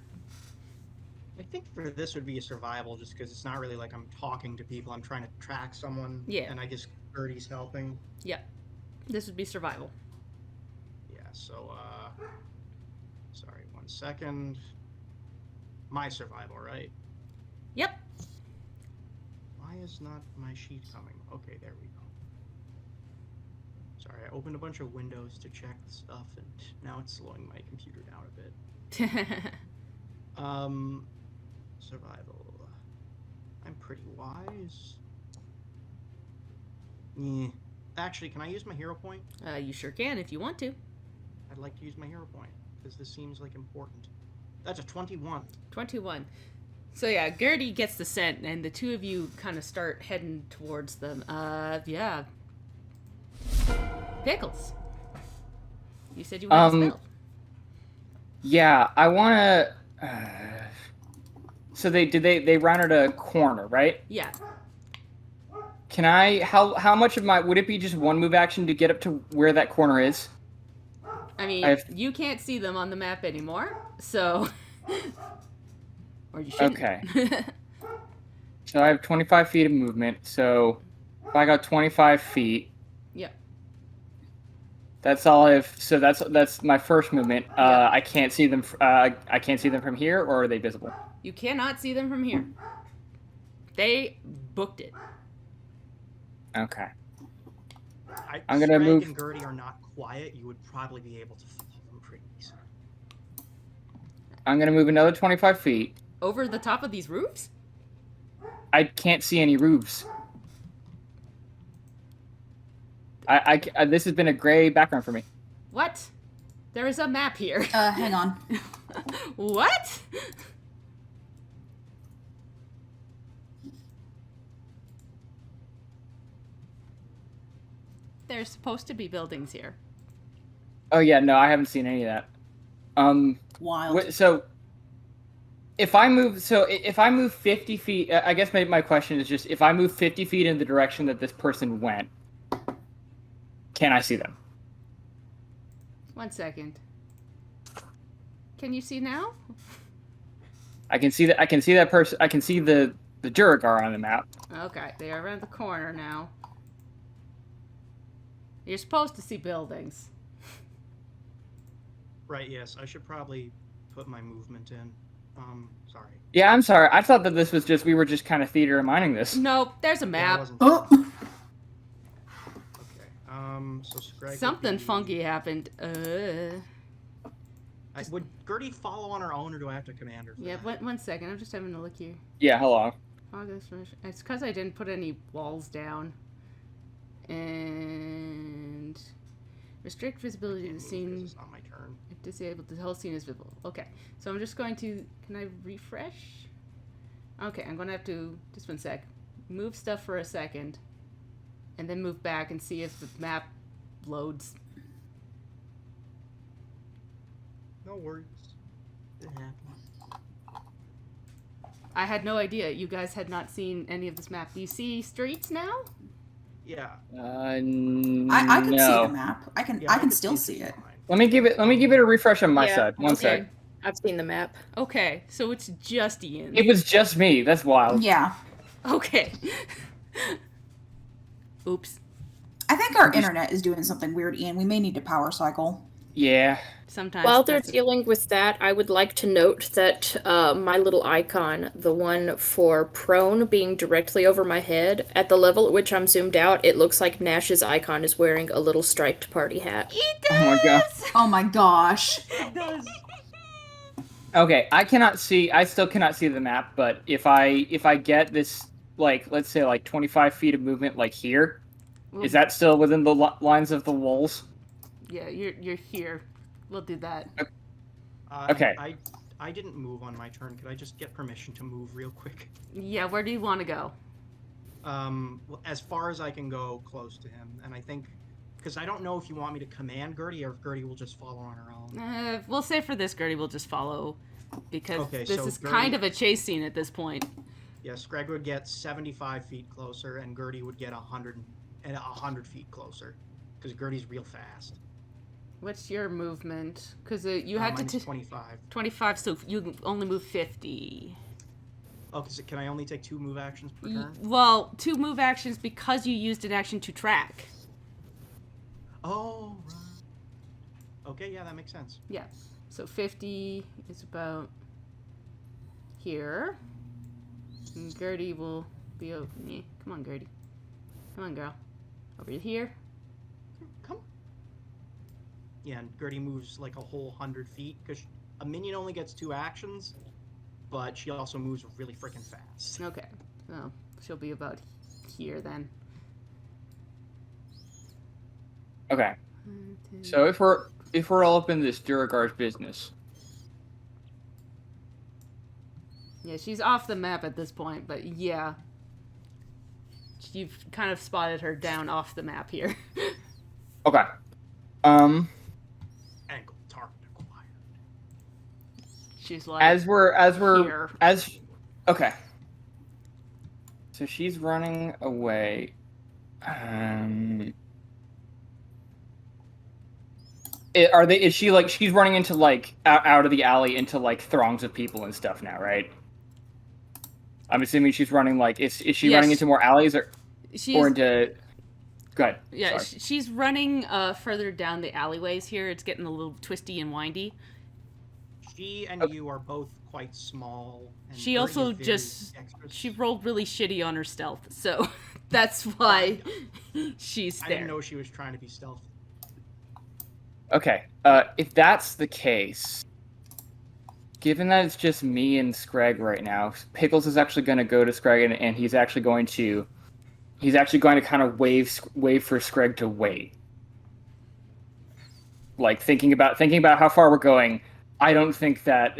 I think for this would be a survival, just because it's not really like I'm talking to people. I'm trying to track someone. Yeah. And I guess Gertie's helping. Yeah, this would be survival. Yeah, so, sorry, 1 second. My survival, right? Yep. Why is not my sheet coming? Okay, there we go. Sorry, I opened a bunch of windows to check the stuff, and now it's slowing my computer down a bit. Survival. I'm pretty wise. Yeah. Actually, can I use my hero point? You sure can if you want to. I'd like to use my hero point, because this seems like important. That's a 21. 21. So yeah, Gertie gets the scent, and the two of you kind of start heading towards them. Yeah. Pickles. You said you wanted to spell. Yeah, I want to. So they rounded a corner, right? Yeah. Can I? How much of my would it be just one move action to get up to where that corner is? I mean, you can't see them on the map anymore, so. Or you shouldn't. Okay. So I have 25 feet of movement. So if I got 25 feet. Yep. That's all I have. So that's my first movement. Yep. I can't see them. I can't see them from here, or are they visible? You cannot see them from here. They booked it. Okay. I'm gonna move. and Gertie are not quiet. You would probably be able to follow them pretty easily. I'm gonna move another 25 feet. Over the top of these roofs? I can't see any roofs. This has been a gray background for me. What? There is a map here. Hang on. What? There's supposed to be buildings here. Oh yeah, no, I haven't seen any of that. Wild. So if I move 50 feet, I guess my question is just if I move 50 feet in the direction that this person went, can I see them? 1 second. Can you see now? I can see that. I can see that person. I can see the Duragar on the map. Okay, they are around the corner now. You're supposed to see buildings. Right, yes. I should probably put my movement in. Sorry. Yeah, I'm sorry. I thought that this was just we were just kind of theater mining this. Nope, there's a map. Oh. Okay. So Scrag Something funky happened. Would Gertie follow on her own, or do I have to command her? Yeah, 1 second. I'm just having a look here. Yeah, hello. It's because I didn't put any walls down. And restrict visibility to the scene. This is not my turn. If disabled, the whole scene is visible. Okay, so I'm just going to. Can I refresh? Okay, I'm going to have to. Just 1 sec. Move stuff for a second, and then move back and see if the map loads. No worries. It happens. I had no idea you guys had not seen any of this map. Do you see streets now? Yeah. I can no. see the map. I can still see it. Let me give it a refresh on my side. One okay. sec. I've seen the map. Okay, so it's just Ian. It was just me. That's wild. Yeah. Okay. Oops. I think our internet is doing something weird, Ian. We may need to power cycle. Yeah. Sometimes. While they're dealing with that, I would like to note that my little icon, the one for prone being directly over my head, at the level at which I'm zoomed out, it looks like Nash's icon is wearing a little striped party hat. It does! Oh my god. Oh my gosh. It does! Okay, I still cannot see the map, but if I get this, like, let's say, like, 25 feet of movement, like, here, is that still within the lines of the walls? Yeah, you're here. We'll do that. Okay. I didn't move on my turn. Could I just get permission to move real quick? Yeah, where do you want to go? Well, as far as I can go close to him, and I think, because I don't know if you want me to command Gertie or if Gertie will just follow on her own. We'll say for this, Gertie will just follow, because Okay, this so is Gertie- kind of a chase scene at this point. Yes, Greg would get 75 feet closer, and Gertie would get 100 feet closer, because Gertie's real fast. What's your movement? Because you had Mine's to 25. 25, so you can only move 50. Oh, can I only take 2 move actions per turn? Well, 2 move actions because you used an action to track. Oh, right. Okay, yeah, that makes sense. Yeah. So 50 is about here. And Gertie will be over me. Come on, Gertie. Come on, girl. Over here. Come. Yeah, and Gertie moves like a whole 100 feet, because a minion only gets 2 actions, but she also moves really freaking fast. Okay. So she'll be about here then. Okay. So if we're all up in this Duragar's business, Yeah, she's off the map at this point, but yeah. You've kind of spotted her down off the map here. Okay. Ankle target acquired. She's like, As we're here. okay. So she's running away. Is she like she's running into like out of the alley into like throngs of people and stuff now, right? I'm assuming she's running like is she Yes. running into more alleys or She's, into go ahead. yeah, Sorry. she's running further down the alleyways here. It's getting a little twisty and windy. She and you are both quite small. And She very, also very just dexterous. she rolled really shitty on her stealth, so that's why she's I there. didn't know she was trying to be stealthy. Okay. If that's the case, given that it's just me and Scrag right now, Pickles is actually going to go to Scrag and he's actually going to kind of wave for Scrag to wait. Like thinking about how far we're going, I don't think that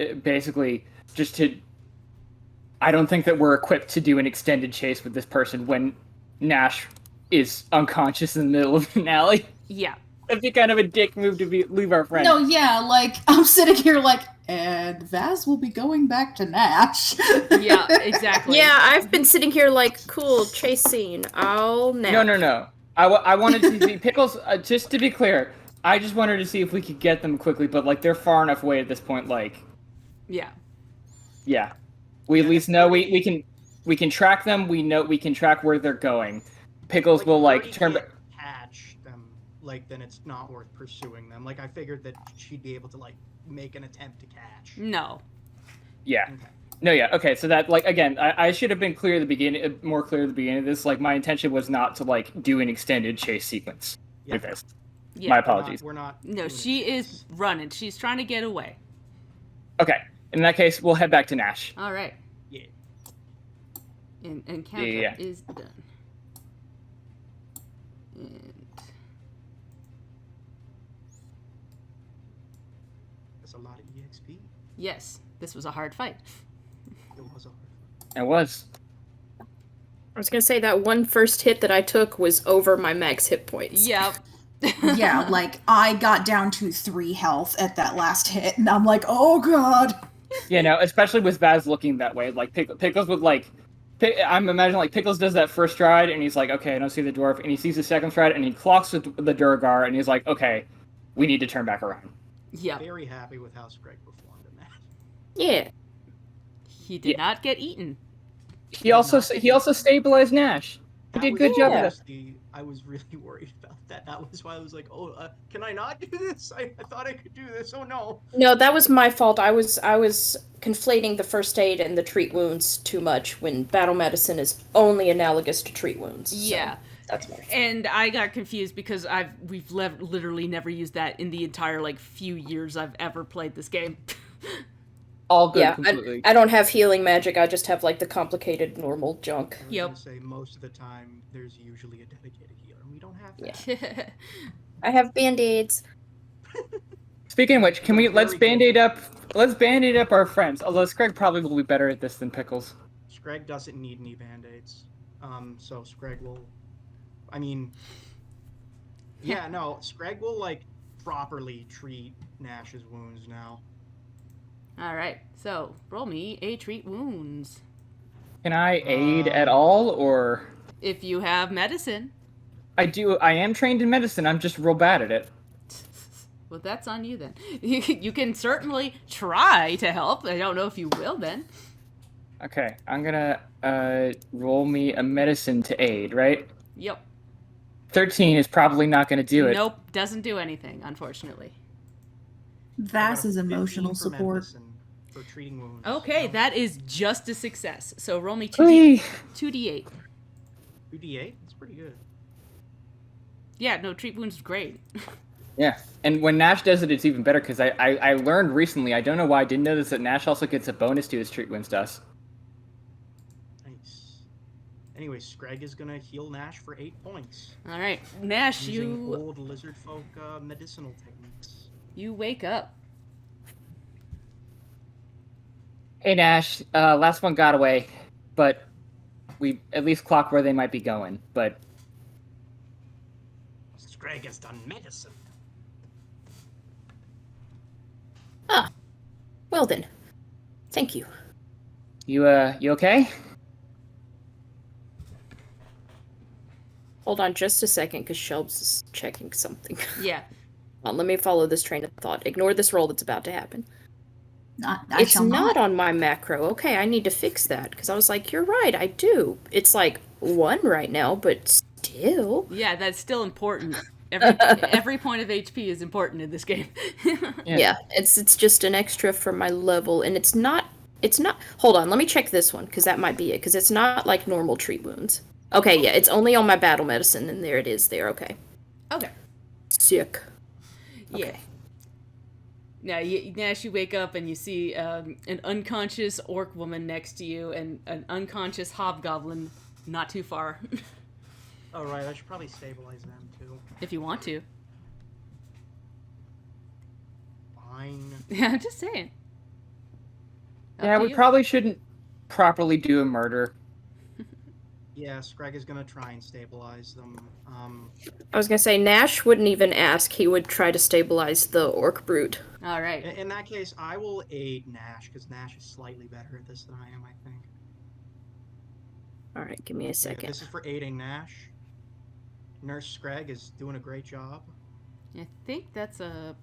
I don't think that we're equipped to do an extended chase with this person when Nash is unconscious in the middle of an alley. Yeah. That'd be kind of a dick move to leave our friend. No, yeah, like, I'm sitting here like, and Vaz will be going back to Nash. Yeah, exactly. Yeah, I've been sitting here like, cool, chase scene. I'll nap. No. I wanted to see Pickles. Just to be clear, I just wanted to see if we could get them quickly, but like they're far enough away at this point. Like, Yeah. yeah, we at least know we can track them. We know we can track where they're going. Pickles will like turn back. Catch them, like then it's not worth pursuing them. Like I figured that she'd be able to like make an attempt to catch. No. Yeah. Okay. No, yeah, okay, so that, like, again, I should have been clear at the beginning, more clear at the beginning of this. Like, my intention was not to, like, do an extended chase sequence with this. Yeah. My apologies. We're not No, doing she this. is running. She's trying to get away. Okay, in that case, we'll head back to Nash. All right. Yeah. Encounter Yeah. is done. And That's a lot of EXP. yes, this was a hard fight. It was a It was. I was gonna say that one first hit that I took was over my max hit points. Yep. Yeah, like, I got down to 3 health at that last hit, and I'm like, oh god! Yeah, no, especially with Vaz looking that way. Like, Pickles would, like... I'm imagining, like, Pickles does that first stride, and he's like, okay, I don't see the dwarf. And he sees the second stride, and he clocks the Durgar, and he's like, okay, we need to turn back around. Yep. very happy with how Scrag performed in that. Yeah. He did not get eaten. He also stabilized Nash. He did a good job of that. I was really worried about that. That was why I was like, oh, can I not do this? I thought I could do this. Oh no. No, that was my fault. I was conflating the first aid and the treat wounds too much when battle medicine is only analogous to treat wounds. So Yeah. that's my fault. And I got confused because we've literally never used that in the entire like few years I've ever played this game. All good, Yeah, completely. I don't have healing magic. I just have like the complicated normal junk. I was Yep. gonna say most of the time there's usually a dedicated healer. We don't have that. I have band-aids. Speaking of which, can we let's Very band-aid good. up our friends. Although Scrag probably will be better at this than Pickles. Scrag doesn't need any band-aids. So Scrag will, I mean, yeah, no, Scrag will like properly treat Nash's wounds now. All right. So roll me a treat wounds. Can I aid at all, or If you have medicine, I do? I am trained in medicine. I'm just real bad at it. well, that's on you then. You can certainly try to help. I don't know if you will then. Okay, I'm gonna roll me a medicine to aid. Right? Yep. 13 is probably not gonna do it. Nope. Doesn't do anything, unfortunately. Vaz is I got a 15 emotional for support. medicine for treating wounds. Okay, So, that is just a success. So roll me Whee! 2d8. 2d8. That's pretty good. Yeah, no, treat wounds is great. Yeah, and when Nash does it, it's even better because I learned recently. I don't know why I didn't know this, that Nash also gets a bonus to his treat wounds dust. Nice. Anyway, Scrag is gonna heal Nash for 8 points All right, Nash, using you old lizard folk medicinal techniques. wake up. Hey Nash, last one got away, but we at least clocked where they might be going. But Scrag has done medicine. Ah, well then. Thank you. you okay? Hold on just a second, because Shelbs is checking something. Yeah. Let me follow this train of thought. Ignore this roll that's about to happen. I It's shall not on my macro. Okay, I need to fix that, because I was like, you're right, I do. It's like 1 right now, but still. Yeah, that's still important. Every point of HP is important in this game. Yeah, it's just an extra for my level, and it's not. Hold on, let me check this one, because that might be it, because it's not like normal treat wounds. Okay, yeah, it's only on my battle medicine, and there it is there, okay. Okay. Sick. Yeah. Okay. Now, Nash, you wake up and you see an unconscious orc woman next to you and an unconscious hobgoblin not too far. Oh, right, I should probably stabilize them, too. If you want to. Fine. Yeah, I'm just saying. Yeah, Up to we you. probably shouldn't properly do a murder. Yeah, Scrag is gonna try and stabilize them. I was gonna say, Nash wouldn't even ask, he would try to stabilize the orc brute. All right. In that case, I will aid Nash, because Nash is slightly better at this than I am, I think. Alright, give me a second. This is for aiding Nash. Nurse Scrag is doing a great job. I think that's a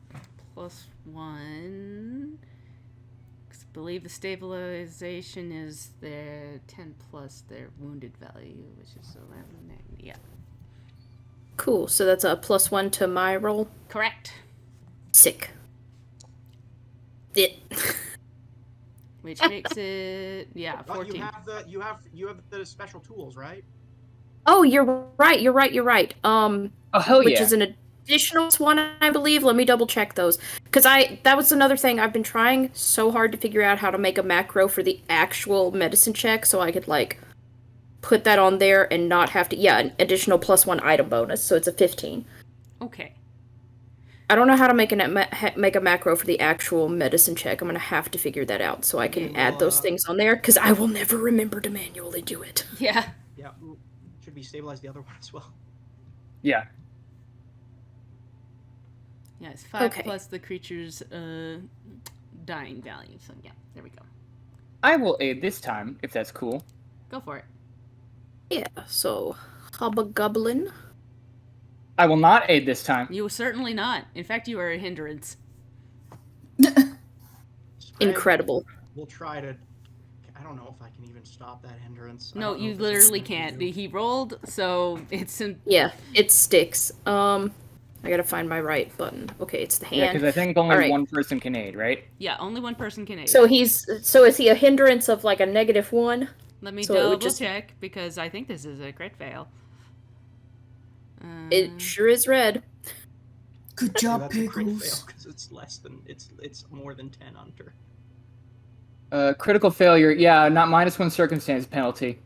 +1. 'Cause I believe the stabilization is their 10 plus their wounded value, which is 11. Yeah. Cool, so that's a +1 to my roll. Correct. Sick. It. Which makes it 14. You have the special tools, right? Oh, you're right. Oh hell Which yeah! is an additional one, I believe. Let me double check those. Because that was another thing. I've been trying so hard to figure out how to make a macro for the actual medicine check so I could, like, put that on there and not have to... Yeah, an additional +1 item bonus, so it's a 15. Okay. I don't know how to make a macro for the actual medicine check. I'm going to have to figure that out so I can add those things on there, because I will never remember to manually do it. Yeah. Yeah, should we stabilize the other one as well? Yeah. Yeah, it's 5 Okay. plus the creature's dying value. So yeah, there we go. I will aid this time, if that's cool. Go for it. Yeah, so... Hobgoblin. I will not aid this time. You were certainly not. In fact, you are a hindrance. Scrag, Incredible. We'll try to... I don't know if I can even stop that hindrance. I No, don't know you if this is literally something can't. to do. He rolled, so it's an... Yeah, it sticks. I gotta find my right button. Okay, it's the hand. Yeah, because I think only Alright. one person can aid, right? Yeah, only one person can aid. So is he a hindrance of like a -1? Let me so it would double just- check, because I think this is a crit fail. It sure is red. Good Yeah, job, that's a crit fail, Pickles. because it's less than... It's more than 10 under. Critical failure. Yeah, not -1 circumstance penalty.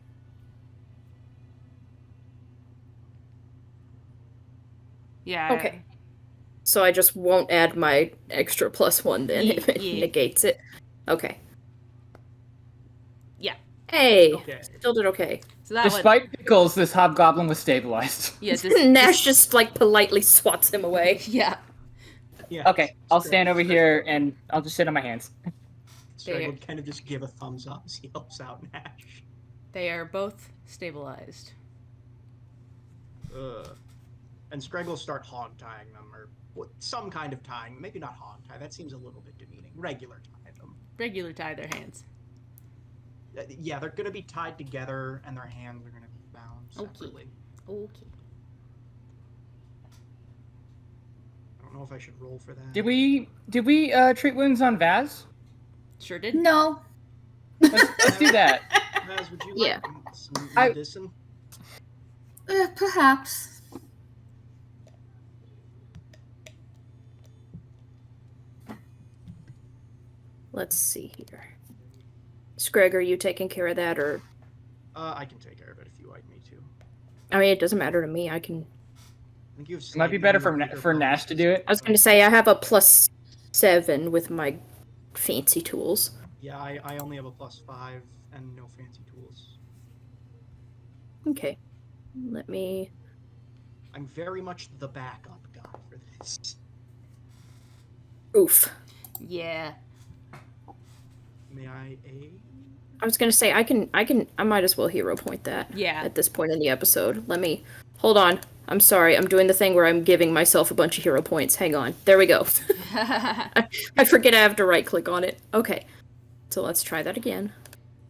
Yeah. Okay. So I just won't add my extra +1 then if it Yeah. negates it. Okay. Yeah. Hey, Okay. still did okay. So that one... Despite pickles, this hobgoblin was stabilized. Yeah, Nash just like politely swats him away. Yeah. Yeah. Okay, I'll stand over here and I'll just sit on my hands. Scrag will kind of just give a thumbs up as he helps out Nash. They are both stabilized. And Scrag will start hog tying them, or some kind of tying. Maybe not hog tie. That seems a little bit demeaning. Regular tie them. Regular tie their hands. Yeah, they're going to be tied together, and their hands are going to be bound separately. Okay. I don't know if I should roll for that. Did we treat wounds on Vaz? Sure did. No. Let's do that. Naz, would you Yeah. like some I- medicine? Perhaps. Let's see here. Screg, are you taking care of that, or... I can take care of it if you like me to. I mean, it doesn't matter to me. I can... I think you have It might be better for Nash to do it. I was going to say, I have a +7 with my fancy tools. Yeah, I only have a +5 and no fancy tools. Okay. Let me... I'm very much the backup guy for this. Oof. Yeah. May I aid? I was gonna say, I might as well hero point that. Yeah. At this point in the episode. Let me... Hold on. I'm sorry. I'm doing the thing where I'm giving myself a bunch of hero points. Hang on. There we go. I forget I have to right-click on it. Okay. So let's try that again.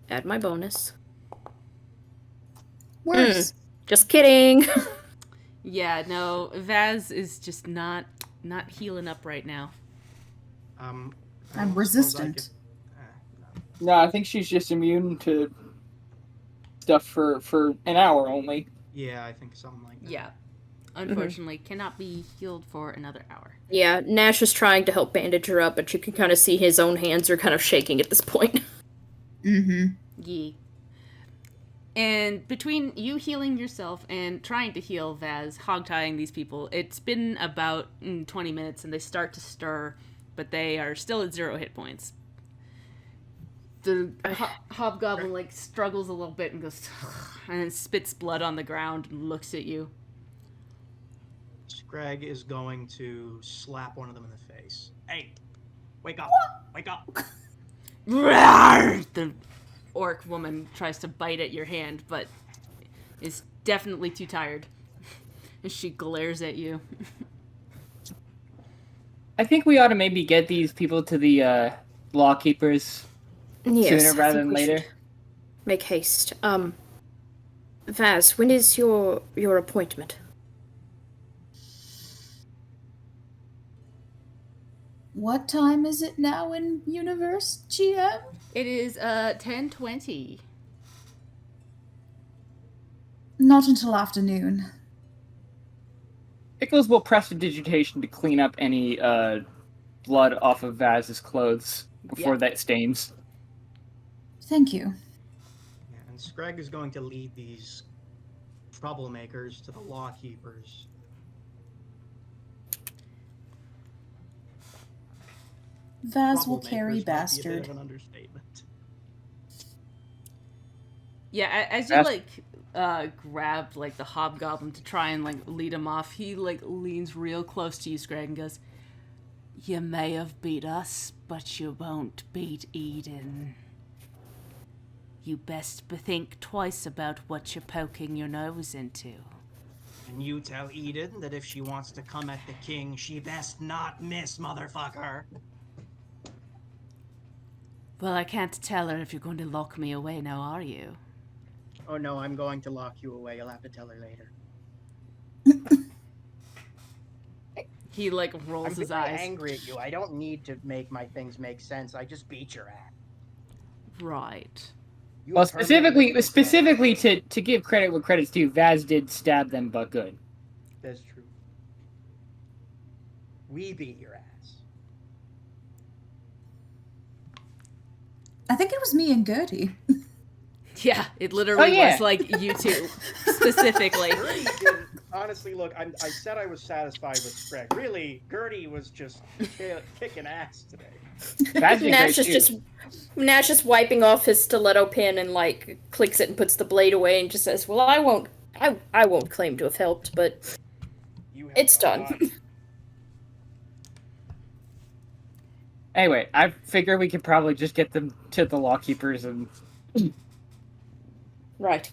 Add my bonus. Worse. Just kidding. Yeah, no, Vaz is just not healing up right now. I I'm don't suppose I resistant. could- no. No, I think she's just immune to stuff for an hour only. Yeah, I think something like that. Yeah. Unfortunately, cannot be healed for another hour. Yeah, Nash is trying to help bandage her up, but you can kind of see his own hands are kind of shaking at this point. Mm-hmm. Yee. And between you healing yourself and trying to heal Vaz, hog-tying these people, it's been about 20 minutes and they start to stir, but they are still at 0 hit points. The hobgoblin like struggles a little bit and goes and spits blood on the ground and looks at you. Scrag is going to slap one of them in the face. Hey, wake up! Wake up! The orc woman tries to bite at your hand, but is definitely too tired. And she glares at you. I think we ought to maybe get these people to the law keepers Yes, sooner I rather think than we later. should make haste. Vaz, when is your appointment? What time is it now in universe, GM? It is 10:20. Not until afternoon. Pickles will prestidigitation to clean up any blood off of Vaz's clothes before that stains. Thank you. Yeah, and Scrag is going to lead these troublemakers to the law keepers. Vaz will Troublemakers carry might be a bastard. bit of an understatement. Yeah, as you grab like the hobgoblin to try and like lead him off, he like leans real close to you, Scrag, and goes, "You may have beat us, but you won't beat Eden. You best bethink twice about what you're poking your nose into." And you tell Eden that if she wants to come at the king, she best not miss, motherfucker. Well, I can't tell her if you're going to lock me away now, are you? Oh no, I'm going to lock you away. You'll have to tell her later. He like rolls I'm his very eyes. angry at you. I don't need to make my things make sense. I just beat your ass. Right. You Well, have permanently specifically to give credit where credit's due, Vaz did stab them, but good. That's true. We beat your ass. I think it was me and Gertie. Yeah, it literally yeah. was like you two specifically. Gertie didn't. Honestly, look, I said I was satisfied with Scrag. Really, Gertie was just kicking ass today. Vaz did Nash great is too. Nash is wiping off his stiletto pin and like clicks it and puts the blade away and just says, "Well, I won't claim to have helped, but You have it's done." Anyway, I figure we could probably just get them to the law keepers and Right.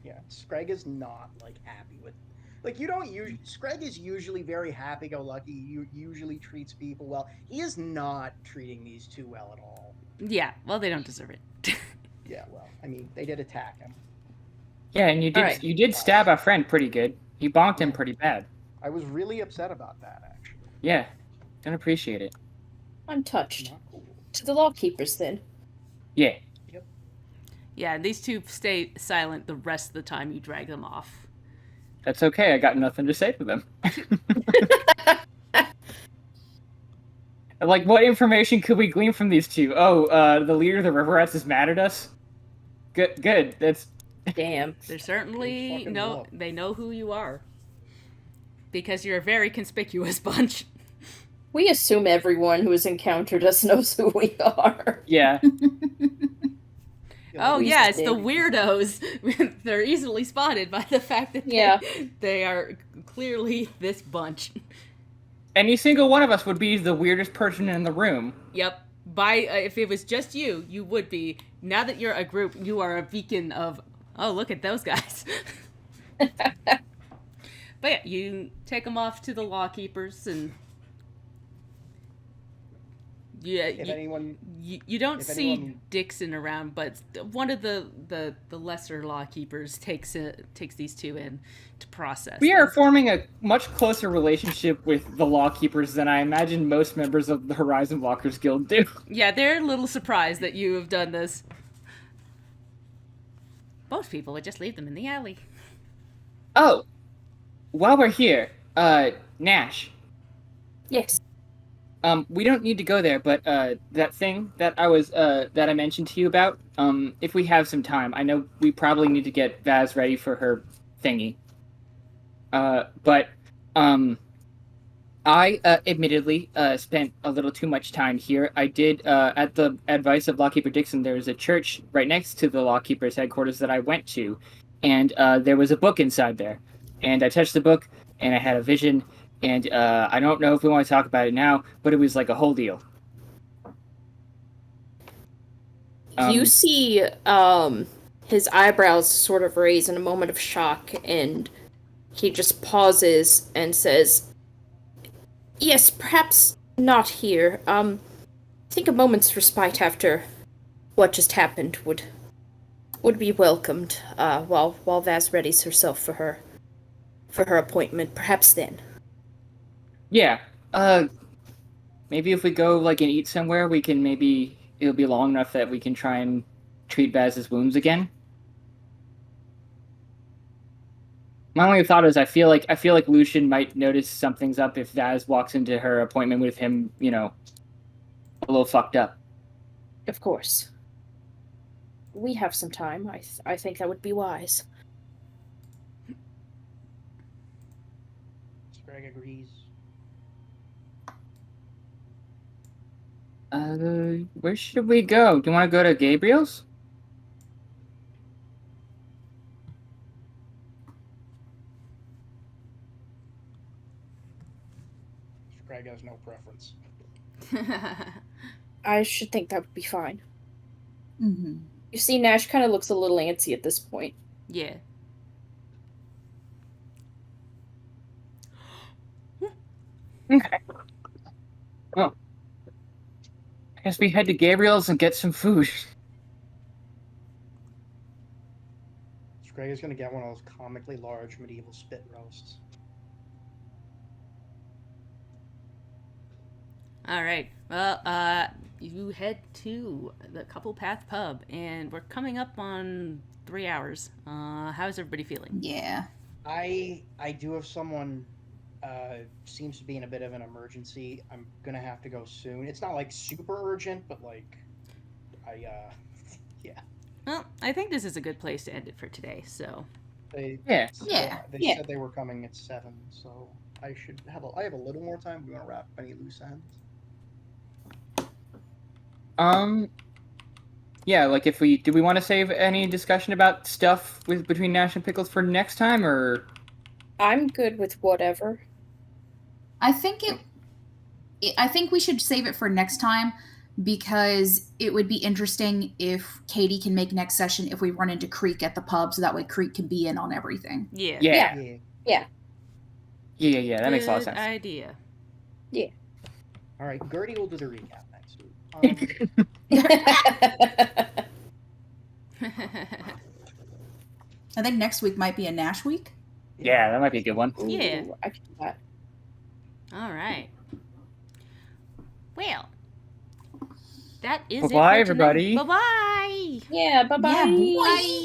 Yeah, Scrag is not like happy with. Like you don't usually. Scrag is usually very happy-go-lucky. You usually treats people well. He is not treating these two well at all. Yeah, well, they don't deserve it. Yeah, well, I mean, they did attack him. yeah, and you did Alright. you did stab our friend pretty good. You bonked him pretty bad. I was really upset about that, actually. Yeah, don't appreciate it. I'm touched. Not cool. To the law keepers then. Yeah. Yeah, these two stay silent the rest of the time you drag them off. That's okay. I got nothing to say to them. Like, what information could we glean from these two? Oh, the leader of the River Rats is mad at us. Good. That's Damn. They're certainly fucking know wolf. they know who you are. Because you're a very conspicuous bunch. We assume everyone who has encountered us knows who we are. Yeah. Oh We yeah, it's the did. weirdos. They're easily spotted by the fact that Yeah. they are clearly this bunch. Any single one of us would be the weirdest person in the room. Yep. If it was just you, you would be. Now that you're a group, you are a beacon of, oh, look at those guys. But yeah, you take them off to the law keepers, and yeah, If anyone, you don't if see anyone- Dixon around, but one of the lesser law keepers takes these two in to process. We are them. forming a much closer relationship with the law keepers than I imagine most members of the Horizon Walkers Guild do. Yeah, they're a little surprised that you have done this. Most people would just leave them in the alley. Oh, while we're here, Nash, Yes. we don't need to go there, but that thing that I mentioned to you about, if we have some time, I know we probably need to get Vaz ready for her thingy. But I admittedly spent a little too much time here. I did, at the advice of Lawkeeper Dixon, there was a church right next to the Lawkeeper's headquarters that I went to, and there was a book inside there. And I touched the book, and I had a vision, and I don't know if we want to talk about it now, but it was like a whole deal. You see his eyebrows sort of raise in a moment of shock, and he just pauses and says, "Yes, perhaps not here. I think a moment's respite after what just happened would be welcomed, while Vaz readies herself for her appointment. Perhaps then." Yeah, maybe if we go, like, and eat somewhere, we can it'll be long enough that we can try and treat Vaz's wounds again. My only thought is I feel like Lucian might notice something's up if Vaz walks into her appointment with him, a little fucked up. Of course. We have some time. I think that would be wise. Scrag agrees. Where should we go? Do you want to go to Gabriel's? Scrag has no preference. I should think that would be fine. Mm-hmm. You see, Nash kind of looks a little antsy at this point. Yeah. Okay. Well, I guess we head to Gabriel's and get some food. Scrag is gonna get one of those comically large medieval spit roasts. All right. Well, you head to the Couple Path Pub, and we're coming up on 3 hours. How's everybody feeling? Yeah. I do have someone seems to be in a bit of an emergency. I'm gonna have to go soon. It's not like super urgent, but like yeah. Well, I think this is a good place to end it for today. So. They Yeah. They said they were coming at 7, so I have a little more time. We want to wrap up any loose ends. Yeah, like do we want to save any discussion about stuff between Nash and Pickles for next time, or? I'm good with whatever. I think we should save it for next time, because it would be interesting if Katie can make next session if we run into Creek at the pub, so that way Creek can be in on everything. Yeah. Yeah. Yeah. That makes a lot of Good sense. idea. All right, Gertie will do the recap next week. I think next week might be a Nash week. Yeah, that might be a good one. Yeah. Ooh, I can do that. All right. Well, that is Bye-bye, it for everybody. Bye bye. Yeah, bye-bye. Yeah, bye.